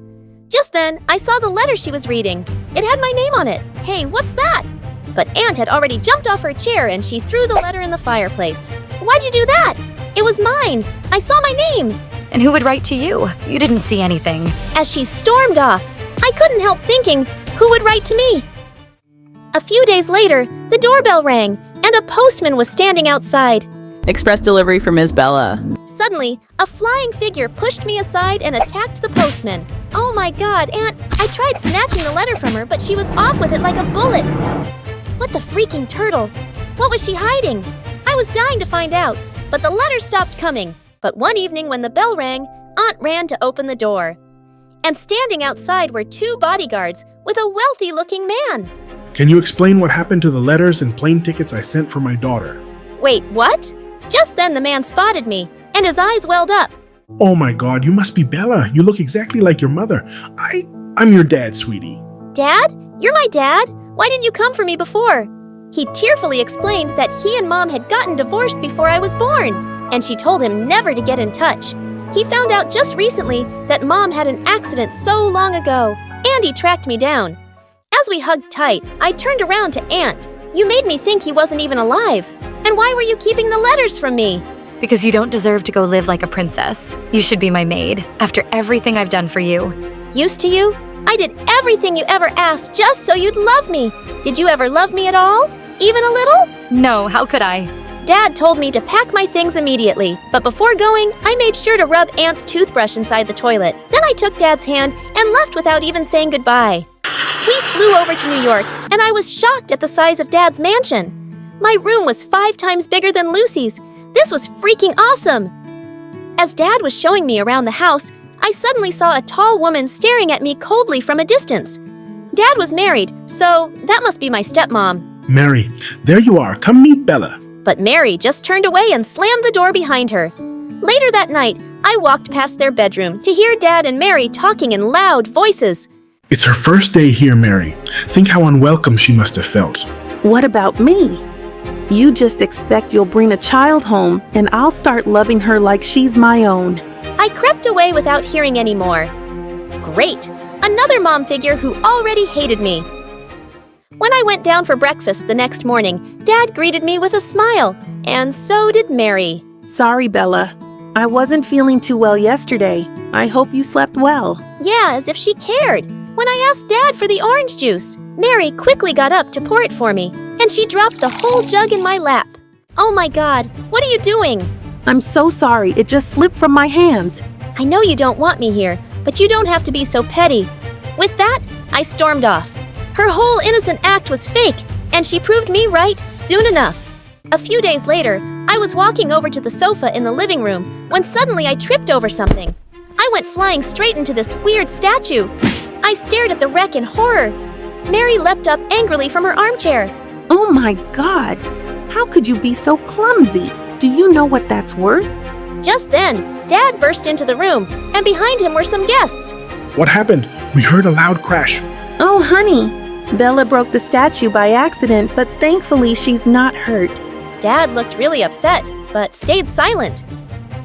Just then, I saw the letter she was reading. It had my name on it. Hey, what's that? But Aunt had already jumped off her chair and she threw the letter in the fireplace. Why'd you do that? It was mine. I saw my name. And who would write to you? You didn't see anything. As she stormed off, I couldn't help thinking, who would write to me? A few days later, the doorbell rang and a postman was standing outside. Express delivery for Ms. Bella. Suddenly, a flying figure pushed me aside and attacked the postman. Oh my God, Aunt! I tried snatching the letter from her, but she was off with it like a bullet. What the freaking turtle? What was she hiding? I was dying to find out, but the letter stopped coming. But one evening when the bell rang, Aunt ran to open the door. And standing outside were 2 bodyguards with a wealthy-looking man. Can you explain what happened to the letters and plane tickets I sent for my daughter? Wait, what? Just then the man spotted me, and his eyes welled up. Oh my God, you must be Bella. You look exactly like your mother. I'm your dad, sweetie. Dad? You're my dad? Why didn't you come for me before? He tearfully explained that he and Mom had gotten divorced before I was born, and she told him never to get in touch. He found out just recently that Mom had an accident so long ago, and he tracked me down. As we hugged tight, I turned around to Aunt. You made me think he wasn't even alive. And why were you keeping the letters from me? Because you don't deserve to go live like a princess. You should be my maid, after everything I've done for you. Used to you? I did everything you ever asked just so you'd love me. Did you ever love me at all? Even a little? No, how could I? Dad told me to pack my things immediately, but before going, I made sure to rub Aunt's toothbrush inside the toilet. Then I took Dad's hand and left without even saying goodbye. We flew over to New York, and I was shocked at the size of Dad's mansion. My room was 5 times bigger than Lucy's. This was freaking awesome! As Dad was showing me around the house, I suddenly saw a tall woman staring at me coldly from a distance. Dad was married, so that must be my stepmom. Mary, there you are. Come meet Bella. But Mary just turned away and slammed the door behind her. Later that night, I walked past their bedroom to hear Dad and Mary talking in loud voices. It's her first day here, Mary. Think how unwelcome she must have felt. What about me? You just expect you'll bring a child home and I'll start loving her like she's my own. I crept away without hearing any more. Great! Another mom figure who already hated me. When I went down for breakfast the next morning, Dad greeted me with a smile, and so did Mary. Sorry, Bella. I wasn't feeling too well yesterday. I hope you slept well. Yeah, as if she cared. When I asked Dad for the orange juice, Mary quickly got up to pour it for me, and she dropped the whole jug in my lap. Oh my God, what are you doing? I'm so sorry, it just slipped from my hands. I know you don't want me here, but you don't have to be so petty. With that, I stormed off. Her whole innocent act was fake, and she proved me right soon enough. A few days later, I was walking over to the sofa in the living room when suddenly I tripped over something. I went flying straight into this weird statue. I stared at the wreck in horror. Mary leapt up angrily from her armchair. Oh my God! How could you be so clumsy? Do you know what that's worth? Just then, Dad burst into the room, and behind him were some guests. What happened? We heard a loud crash. Oh, honey. Bella broke the statue by accident, but thankfully she's not hurt. Dad looked really upset, but stayed silent.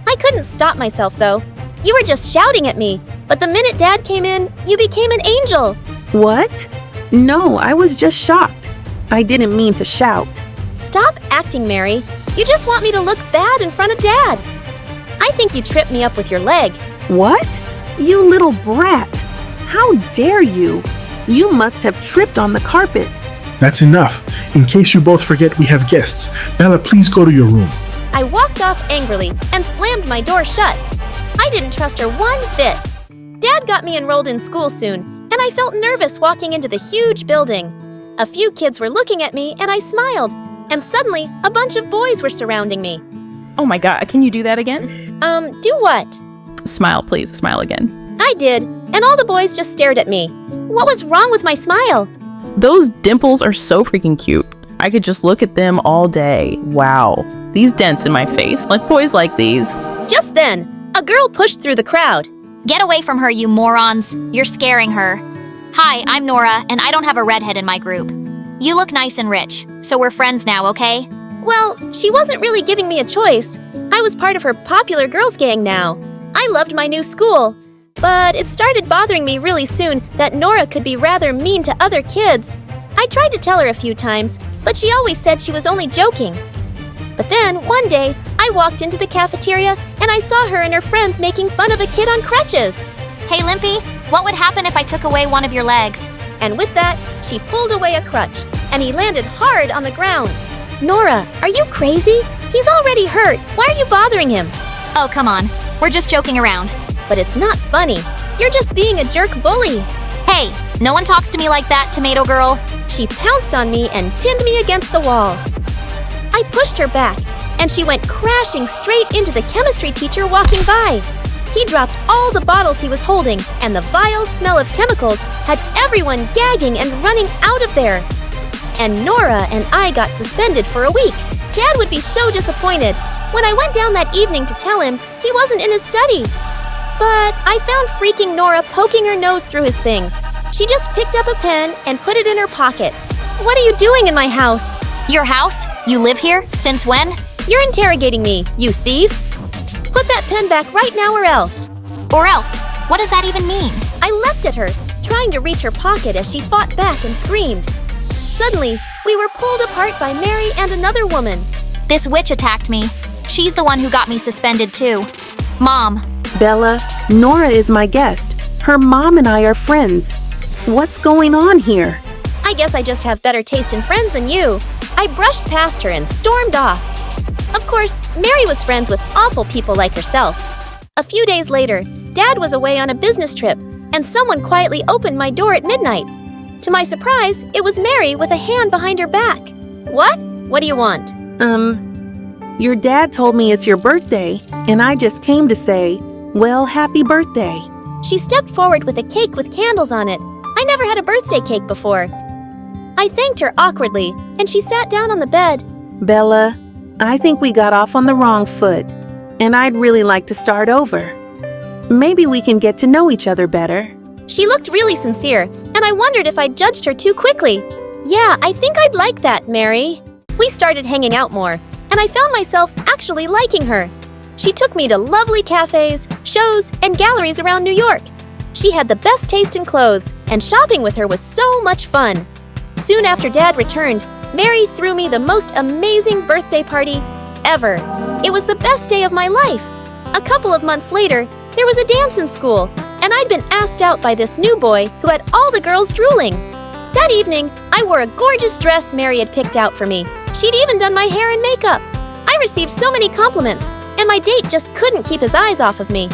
I couldn't stop myself, though. You were just shouting at me, but the minute Dad came in, you became an angel. What? No, I was just shocked. I didn't mean to shout. Stop acting, Mary. You just want me to look bad in front of Dad. I think you tripped me up with your leg. What? You little brat! How dare you? You must have tripped on the carpet. That's enough. In case you both forget we have guests, Bella, please go to your room. I walked off angrily and slammed my door shut. I didn't trust her one bit. Dad got me enrolled in school soon, and I felt nervous walking into the huge building. A few kids were looking at me, and I smiled. And suddenly, a bunch of boys were surrounding me. Oh my God, can you do that again? Do what? Smile, please. Smile again. I did, and all the boys just stared at me. What was wrong with my smile? Those dimples are so freaking cute. I could just look at them all day. Wow. These dents in my face, like boys like these. Just then, a girl pushed through the crowd. Get away from her, you morons. You're scaring her. Hi, I'm Nora, and I don't have a redhead in my group. You look nice and rich, so we're friends now, okay? Well, she wasn't really giving me a choice. I was part of her popular girls gang now. I loved my new school. But it started bothering me really soon that Nora could be rather mean to other kids. I tried to tell her a few times, but she always said she was only joking. But then, one day, I walked into the cafeteria and I saw her and her friends making fun of a kid on crutches. Hey, Limpy, what would happen if I took away one of your legs? And with that, she pulled away a crutch, and he landed hard on the ground. Nora, are you crazy? He's already hurt. Why are you bothering him? Oh, come on. We're just joking around. But it's not funny. You're just being a jerk bully. Hey, no one talks to me like that, Tomato Girl. She pounced on me and pinned me against the wall. I pushed her back, and she went crashing straight into the chemistry teacher walking by. He dropped all the bottles he was holding, and the vile smell of chemicals had everyone gagging and running out of there. And Nora and I got suspended for a week. Dad would be so disappointed. When I went down that evening to tell him, he wasn't in his study. But I found freaking Nora poking her nose through his things. She just picked up a pen and put it in her pocket. What are you doing in my house? Your house? You live here? Since when? You're interrogating me, you thief. Put that pen back right now or else. Or else? What does that even mean? I leapt at her, trying to reach her pocket as she fought back and screamed. Suddenly, we were pulled apart by Mary and another woman. This witch attacked me. She's the one who got me suspended too. Mom. Bella, Nora is my guest. Her mom and I are friends. What's going on here? I guess I just have better taste in friends than you. I brushed past her and stormed off. Of course, Mary was friends with awful people like herself. A few days later, Dad was away on a business trip, and someone quietly opened my door at midnight. To my surprise, it was Mary with a hand behind her back. What? What do you want? Your dad told me it's your birthday, and I just came to say, well, happy birthday. She stepped forward with a cake with candles on it. I never had a birthday cake before. I thanked her awkwardly, and she sat down on the bed. Bella, I think we got off on the wrong foot, and I'd really like to start over. Maybe we can get to know each other better. She looked really sincere, and I wondered if I'd judged her too quickly. Yeah, I think I'd like that, Mary. We started hanging out more, and I found myself actually liking her. She took me to lovely cafes, shows, and galleries around New York. She had the best taste in clothes, and shopping with her was so much fun. Soon after Dad returned, Mary threw me the most amazing birthday party ever. It was the best day of my life. A couple of months later, there was a dance in school, and I'd been asked out by this new boy who had all the girls drooling. That evening, I wore a gorgeous dress Mary had picked out for me. She'd even done my hair and makeup. I received so many compliments, and my date just couldn't keep his eyes off of me.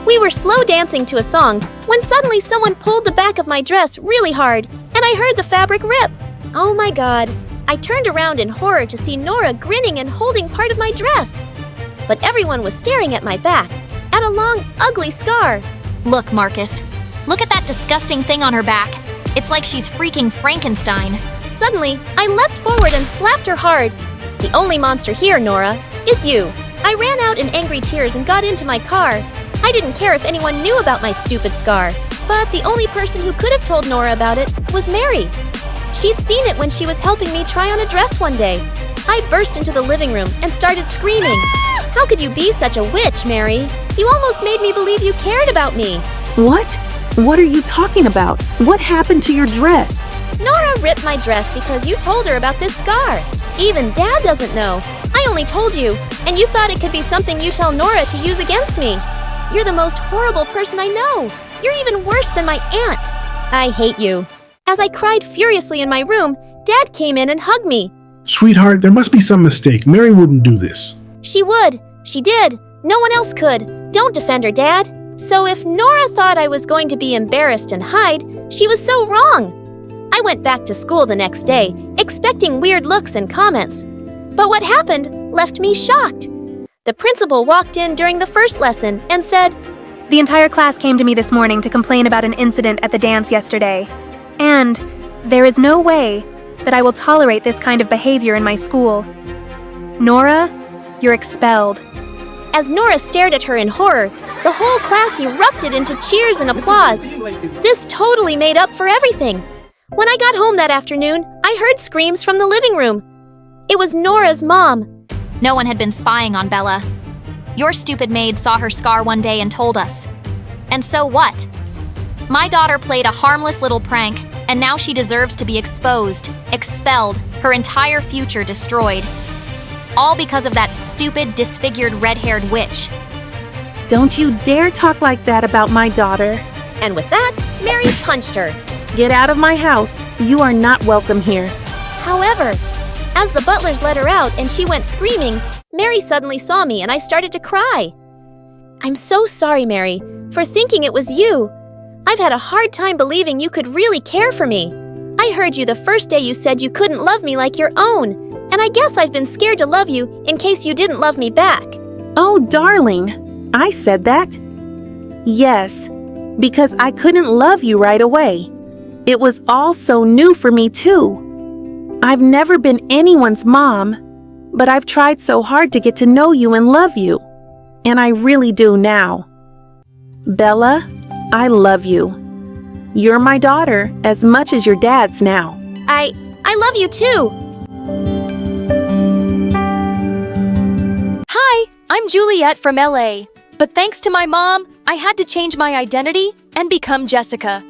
We were slow dancing to a song when suddenly someone pulled the back of my dress really hard, and I heard the fabric rip. Oh my God. I turned around in horror to see Nora grinning and holding part of my dress. But everyone was staring at my back, at a long, ugly scar. Look, Marcus. Look at that disgusting thing on her back. It's like she's freaking Frankenstein. Suddenly, I leapt forward and slapped her hard. The only monster here, Nora, is you. I ran out in angry tears and got into my car. I didn't care if anyone knew about my stupid scar, but the only person who could have told Nora about it was Mary. She'd seen it when she was helping me try on a dress one day. I burst into the living room and started screaming. How could you be such a witch, Mary? You almost made me believe you cared about me. What? What are you talking about? What happened to your dress? Nora ripped my dress because you told her about this scar. Even Dad doesn't know. I only told you, and you thought it could be something you tell Nora to use against me. You're the most horrible person I know. You're even worse than my aunt. I hate you. As I cried furiously in my room, Dad came in and hugged me. Sweetheart, there must be some mistake. Mary wouldn't do this. She would. She did. No one else could. Don't defend her, Dad. So if Nora thought I was going to be embarrassed and hide, she was so wrong. I went back to school the next day, expecting weird looks and comments. But what happened left me shocked. The principal walked in during the first lesson and said, "The entire class came to me this morning to complain about an incident at the dance yesterday. And there is no way that I will tolerate this kind of behavior in my school. Nora, you're expelled." As Nora stared at her in horror, the whole class erupted into cheers and applause. This totally made up for everything. When I got home that afternoon, I heard screams from the living room. It was Nora's mom. No one had been spying on Bella. Your stupid maid saw her scar one day and told us. And so what? My daughter played a harmless little prank, and now she deserves to be exposed, expelled, her entire future destroyed. All because of that stupid, disfigured, red-haired witch. Don't you dare talk like that about my daughter. And with that, Mary punched her. Get out of my house. You are not welcome here. However, as the butlers let her out and she went screaming, Mary suddenly saw me and I started to cry. I'm so sorry, Mary, for thinking it was you. I've had a hard time believing you could really care for me. I heard you the first day you said you couldn't love me like your own, and I guess I've been scared to love you in case you didn't love me back. Oh, darling, I said that? Yes, because I couldn't love you right away. It was all so new for me, too. I've never been anyone's mom, but I've tried so hard to get to know you and love you. And I really do now. Bella, I love you. You're my daughter as much as your dad's now. I love you too. Hi, I'm Juliet from LA. But thanks to my mom, I had to change my identity and become Jessica.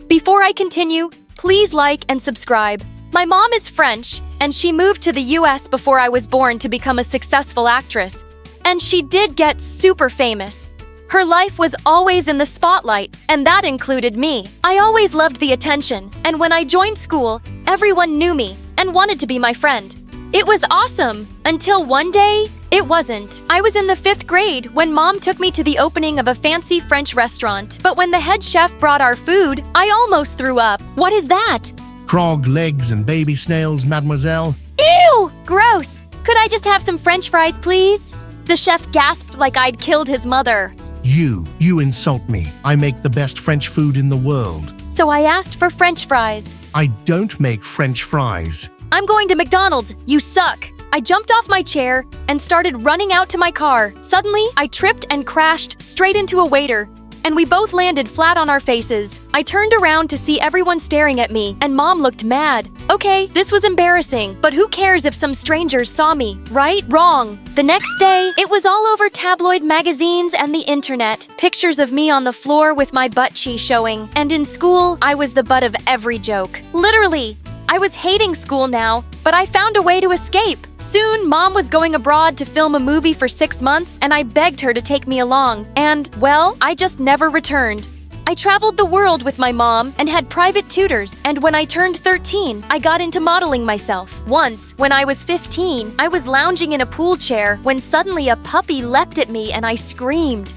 Before I continue, please like and subscribe. My mom is French, and she moved to the US before I was born to become a successful actress. And she did get super famous. Her life was always in the spotlight, and that included me. I always loved the attention, and when I joined school, everyone knew me and wanted to be my friend. It was awesome, until one day, it wasn't. I was in the 5th grade when Mom took me to the opening of a fancy French restaurant. But when the head chef brought our food, I almost threw up. What is that? Frog legs and baby snails, mademoiselle. Ew! Gross! Could I just have some French fries, please? The chef gasped like I'd killed his mother. You insult me. I make the best French food in the world. So I asked for French fries. I don't make French fries. I'm going to McDonald's. You suck. I jumped off my chair and started running out to my car. Suddenly, I tripped and crashed straight into a waiter, and we both landed flat on our faces. I turned around to see everyone staring at me, and Mom looked mad. Okay, this was embarrassing, but who cares if some strangers saw me, right? Wrong. The next day, it was all over tabloid magazines and the internet. Pictures of me on the floor with my butt cheek showing. And in school, I was the butt of every joke. Literally. I was hating school now, but I found a way to escape. Soon, Mom was going abroad to film a movie for 6 months, and I begged her to take me along. And, well, I just never returned. I traveled the world with my mom and had private tutors, and when I turned 13, I got into modeling myself. Once, when I was 15, I was lounging in a pool chair when suddenly a puppy leapt at me and I screamed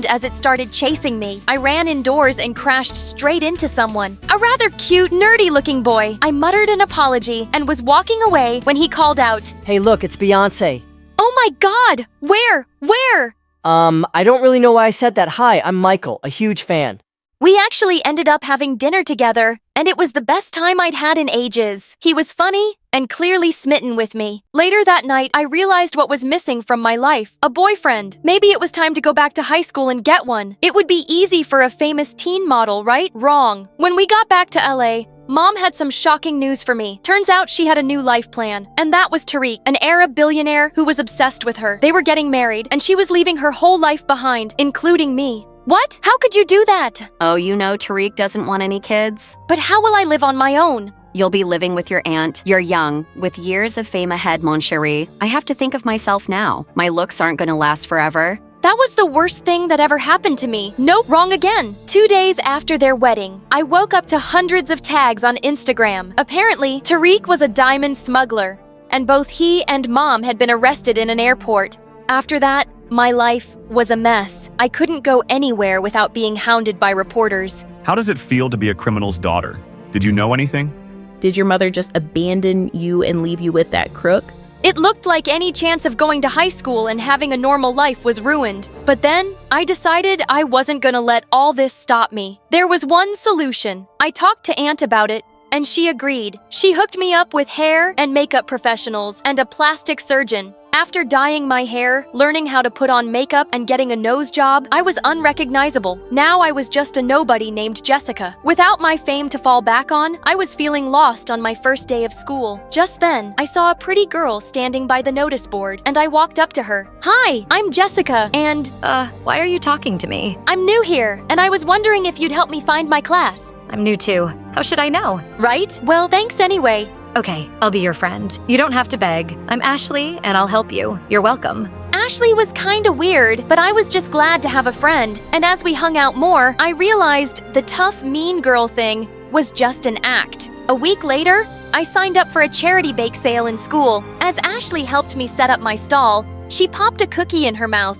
as it started chasing me. I ran indoors and crashed straight into someone. A rather cute, nerdy-looking boy. I muttered an apology and was walking away when he called out, Hey, look, it's Beyonce. Oh my God! Where? I don't really know why I said that. Hi, I'm Michael, a huge fan. We actually ended up having dinner together, and it was the best time I'd had in ages. He was funny and clearly smitten with me. Later that night, I realized what was missing from my life. A boyfriend. Maybe it was time to go back to high school and get one. It would be easy for a famous teen model, right? Wrong. When we got back to LA, Mom had some shocking news for me. Turns out she had a new life plan, and that was Tariq, an Arab billionaire who was obsessed with her. They were getting married, and she was leaving her whole life behind, including me. What? How could you do that? Oh, you know Tariq doesn't want any kids? But how will I live on my own? You'll be living with your aunt. You're young, with years of fame ahead, mon chéri. I have to think of myself now. My looks aren't going to last forever. That was the worst thing that ever happened to me. Nope, wrong again. 2 days after their wedding, I woke up to hundreds of tags on Instagram. Apparently, Tariq was a diamond smuggler, and both he and Mom had been arrested in an airport. After that, my life was a mess. I couldn't go anywhere without being hounded by reporters. How does it feel to be a criminal's daughter? Did you know anything? Did your mother just abandon you and leave you with that crook? It looked like any chance of going to high school and having a normal life was ruined. But then, I decided I wasn't gonna let all this stop me. There was one solution. I talked to Aunt about it, and she agreed. She hooked me up with hair and makeup professionals and a plastic surgeon. After dyeing my hair, learning how to put on makeup, and getting a nose job, I was unrecognizable. Now I was just a nobody named Jessica. Without my fame to fall back on, I was feeling lost on my first day of school. Just then, I saw a pretty girl standing by the notice board, and I walked up to her. "Hi, I'm Jessica, and, why are you talking to me? I'm new here, and I was wondering if you'd help me find my class." I'm new too. How should I know? Right? Well, thanks anyway. Okay, I'll be your friend. You don't have to beg. I'm Ashley, and I'll help you. You're welcome. Ashley was kinda weird, but I was just glad to have a friend. And as we hung out more, I realized the tough, mean girl thing was just an act. A week later, I signed up for a charity bake sale in school. As Ashley helped me set up my stall, she popped a cookie in her mouth.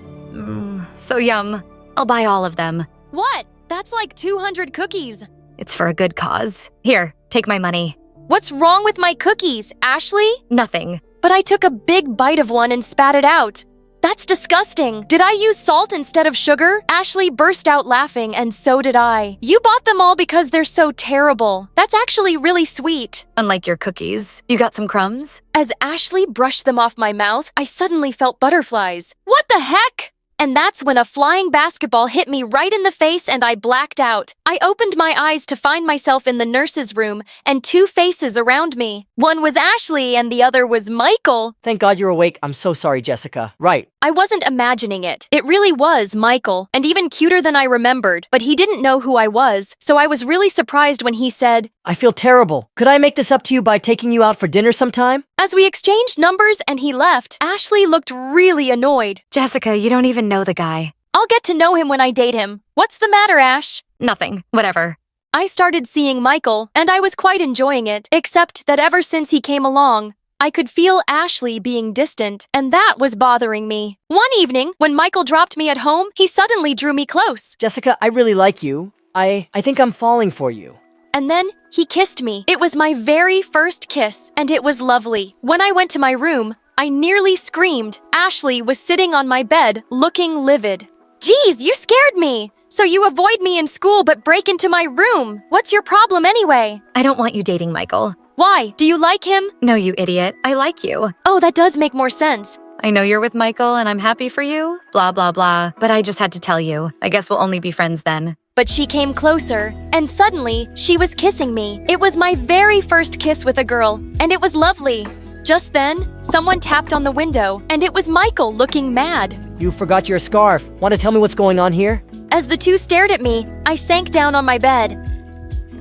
So yum. I'll buy all of them. What? That's like 200 cookies. It's for a good cause. Here, take my money. What's wrong with my cookies, Ashley? Nothing. But I took a big bite of one and spat it out. That's disgusting. Did I use salt instead of sugar? Ashley burst out laughing, and so did I. You bought them all because they're so terrible. That's actually really sweet. Unlike your cookies. You got some crumbs? As Ashley brushed them off my mouth, I suddenly felt butterflies. What the heck? And that's when a flying basketball hit me right in the face and I blacked out. I opened my eyes to find myself in the nurse's room and two faces around me. One was Ashley and the other was Michael. Thank God you're awake. I'm so sorry, Jessica. Right. I wasn't imagining it. It really was Michael, and even cuter than I remembered, but he didn't know who I was, so I was really surprised when he said, I feel terrible. Could I make this up to you by taking you out for dinner sometime? As we exchanged numbers and he left, Ashley looked really annoyed. Jessica, you don't even know the guy. I'll get to know him when I date him. What's the matter, Ash? Nothing. Whatever. I started seeing Michael, and I was quite enjoying it, except that ever since he came along, I could feel Ashley being distant, and that was bothering me. One evening, when Michael dropped me at home, he suddenly drew me close. Jessica, I really like you. I think I'm falling for you. And then he kissed me. It was my very first kiss, and it was lovely. When I went to my room, I nearly screamed. Ashley was sitting on my bed, looking livid. Geez, you scared me! So you avoid me in school but break into my room. What's your problem anyway? I don't want you dating Michael. Why? Do you like him? No, you idiot. I like you. Oh, that does make more sense. I know you're with Michael and I'm happy for you. Blah, blah, blah. But I just had to tell you. I guess we'll only be friends then. But she came closer, and suddenly, she was kissing me. It was my very first kiss with a girl, and it was lovely. Just then, someone tapped on the window, and it was Michael looking mad. You forgot your scarf. Want to tell me what's going on here? As the two stared at me, I sank down on my bed.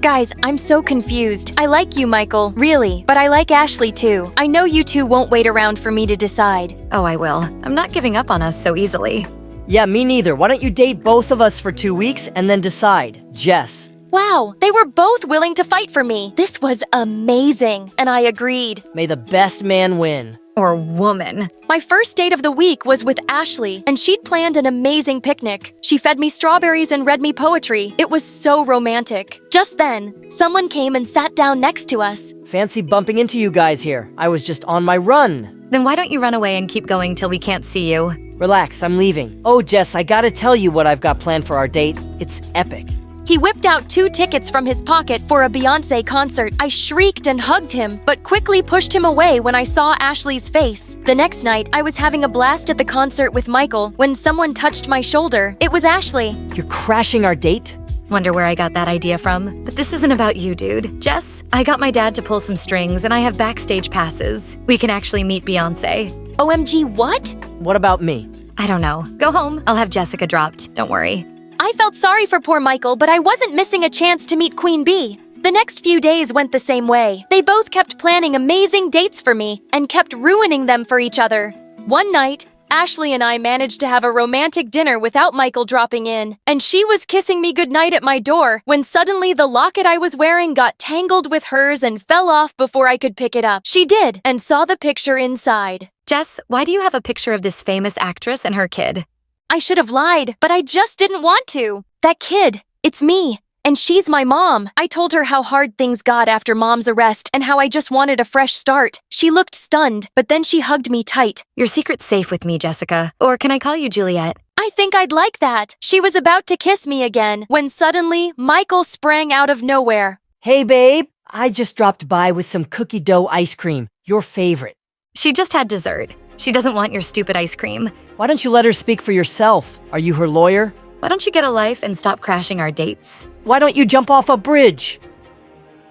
Guys, I'm so confused. I like you, Michael, really, but I like Ashley too. I know you two won't wait around for me to decide. Oh, I will. I'm not giving up on us so easily. Yeah, me neither. Why don't you date both of us for 2 weeks and then decide? Jess. Wow, they were both willing to fight for me. This was amazing, and I agreed. May the best man win. Or woman. My first date of the week was with Ashley, and she'd planned an amazing picnic. She fed me strawberries and read me poetry. It was so romantic. Just then, someone came and sat down next to us. Fancy bumping into you guys here. I was just on my run. Then why don't you run away and keep going till we can't see you? Relax, I'm leaving. Oh, Jess, I gotta tell you what I've got planned for our date. It's epic. He whipped out 2 tickets from his pocket for a Beyoncé concert. I shrieked and hugged him, but quickly pushed him away when I saw Ashley's face. The next night, I was having a blast at the concert with Michael when someone touched my shoulder. It was Ashley. You're crashing our date? Wonder where I got that idea from. But this isn't about you, dude. Jess, I got my dad to pull some strings and I have backstage passes. We can actually meet Beyoncé. OMG, what? What about me? I don't know. Go home. I'll have Jessica dropped. Don't worry. I felt sorry for poor Michael, but I wasn't missing a chance to meet Queen Bee. The next few days went the same way. They both kept planning amazing dates for me and kept ruining them for each other. One night, Ashley and I managed to have a romantic dinner without Michael dropping in, and she was kissing me goodnight at my door when suddenly the locket I was wearing got tangled with hers and fell off before I could pick it up. She did, and saw the picture inside. Jess, why do you have a picture of this famous actress and her kid? I should have lied, but I just didn't want to. That kid, it's me. And she's my mom. I told her how hard things got after Mom's arrest and how I just wanted a fresh start. She looked stunned, but then she hugged me tight. Your secret's safe with me, Jessica. Or can I call you Juliet? I think I'd like that. She was about to kiss me again when suddenly Michael sprang out of nowhere. Hey, babe. I just dropped by with some cookie dough ice cream. Your favorite. She just had dessert. She doesn't want your stupid ice cream. Why don't you let her speak for yourself? Are you her lawyer? Why don't you get a life and stop crashing our dates? Why don't you jump off a bridge?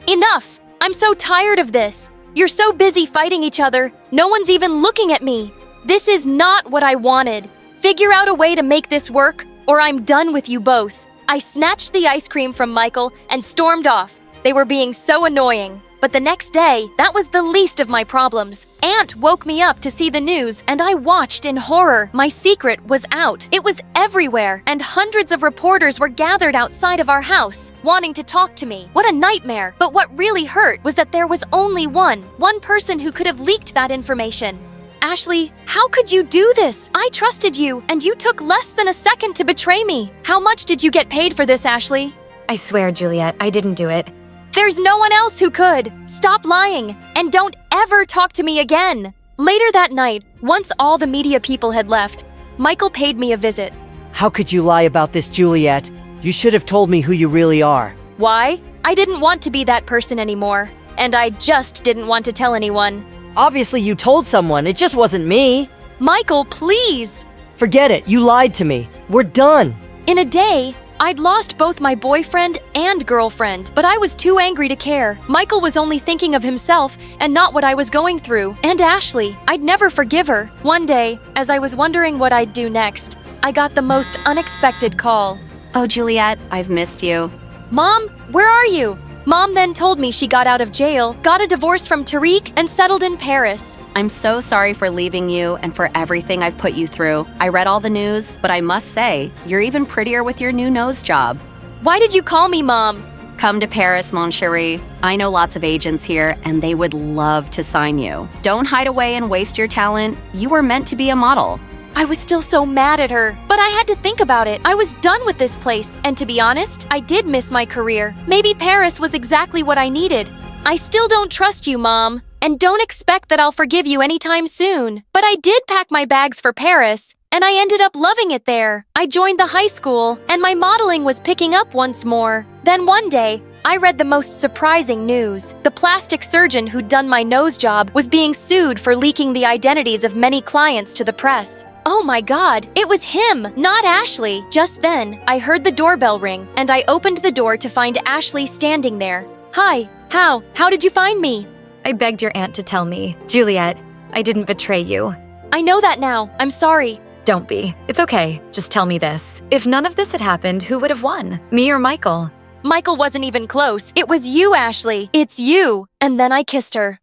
Enough! I'm so tired of this. You're so busy fighting each other, no one's even looking at me. This is not what I wanted. Figure out a way to make this work, or I'm done with you both. I snatched the ice cream from Michael and stormed off. They were being so annoying. But the next day, that was the least of my problems. Aunt woke me up to see the news, and I watched in horror. My secret was out. It was everywhere, and hundreds of reporters were gathered outside of our house, wanting to talk to me. What a nightmare. But what really hurt was that there was only one person who could have leaked that information. Ashley, how could you do this? I trusted you, and you took less than a second to betray me. How much did you get paid for this, Ashley? I swear, Juliet, I didn't do it. There's no one else who could. Stop lying, and don't ever talk to me again. Later that night, once all the media people had left, Michael paid me a visit. How could you lie about this, Juliet? You should have told me who you really are. Why? I didn't want to be that person anymore, and I just didn't want to tell anyone. Obviously you told someone, it just wasn't me. Michael, please! Forget it, you lied to me. We're done. In a day, I'd lost both my boyfriend and girlfriend, but I was too angry to care. Michael was only thinking of himself and not what I was going through. And Ashley, I'd never forgive her. One day, as I was wondering what I'd do next, I got the most unexpected call. Oh, Juliet, I've missed you. Mom, where are you? Mom then told me she got out of jail, got a divorce from Tariq, and settled in Paris. I'm so sorry for leaving you and for everything I've put you through. I read all the news, but I must say, you're even prettier with your new nose job. Why did you call me Mom? Come to Paris, mon chéri. I know lots of agents here, and they would love to sign you. Don't hide away and waste your talent. You were meant to be a model. I was still so mad at her, but I had to think about it. I was done with this place, and to be honest, I did miss my career. Maybe Paris was exactly what I needed. I still don't trust you, Mom, and don't expect that I'll forgive you anytime soon. But I did pack my bags for Paris, and I ended up loving it there. I joined the high school, and my modeling was picking up once more. Then one day, I read the most surprising news. The plastic surgeon who'd done my nose job was being sued for leaking the identities of many clients to the press. Oh my God, it was him, not Ashley. Just then, I heard the doorbell ring, and I opened the door to find Ashley standing there. Hi, how did you find me? I begged your aunt to tell me. Juliet, I didn't betray you. I know that now. I'm sorry. Don't be. It's okay. Just tell me this. If none of this had happened, who would have won? Me or Michael? Michael wasn't even close. It was you, Ashley. It's you. And then I kissed her.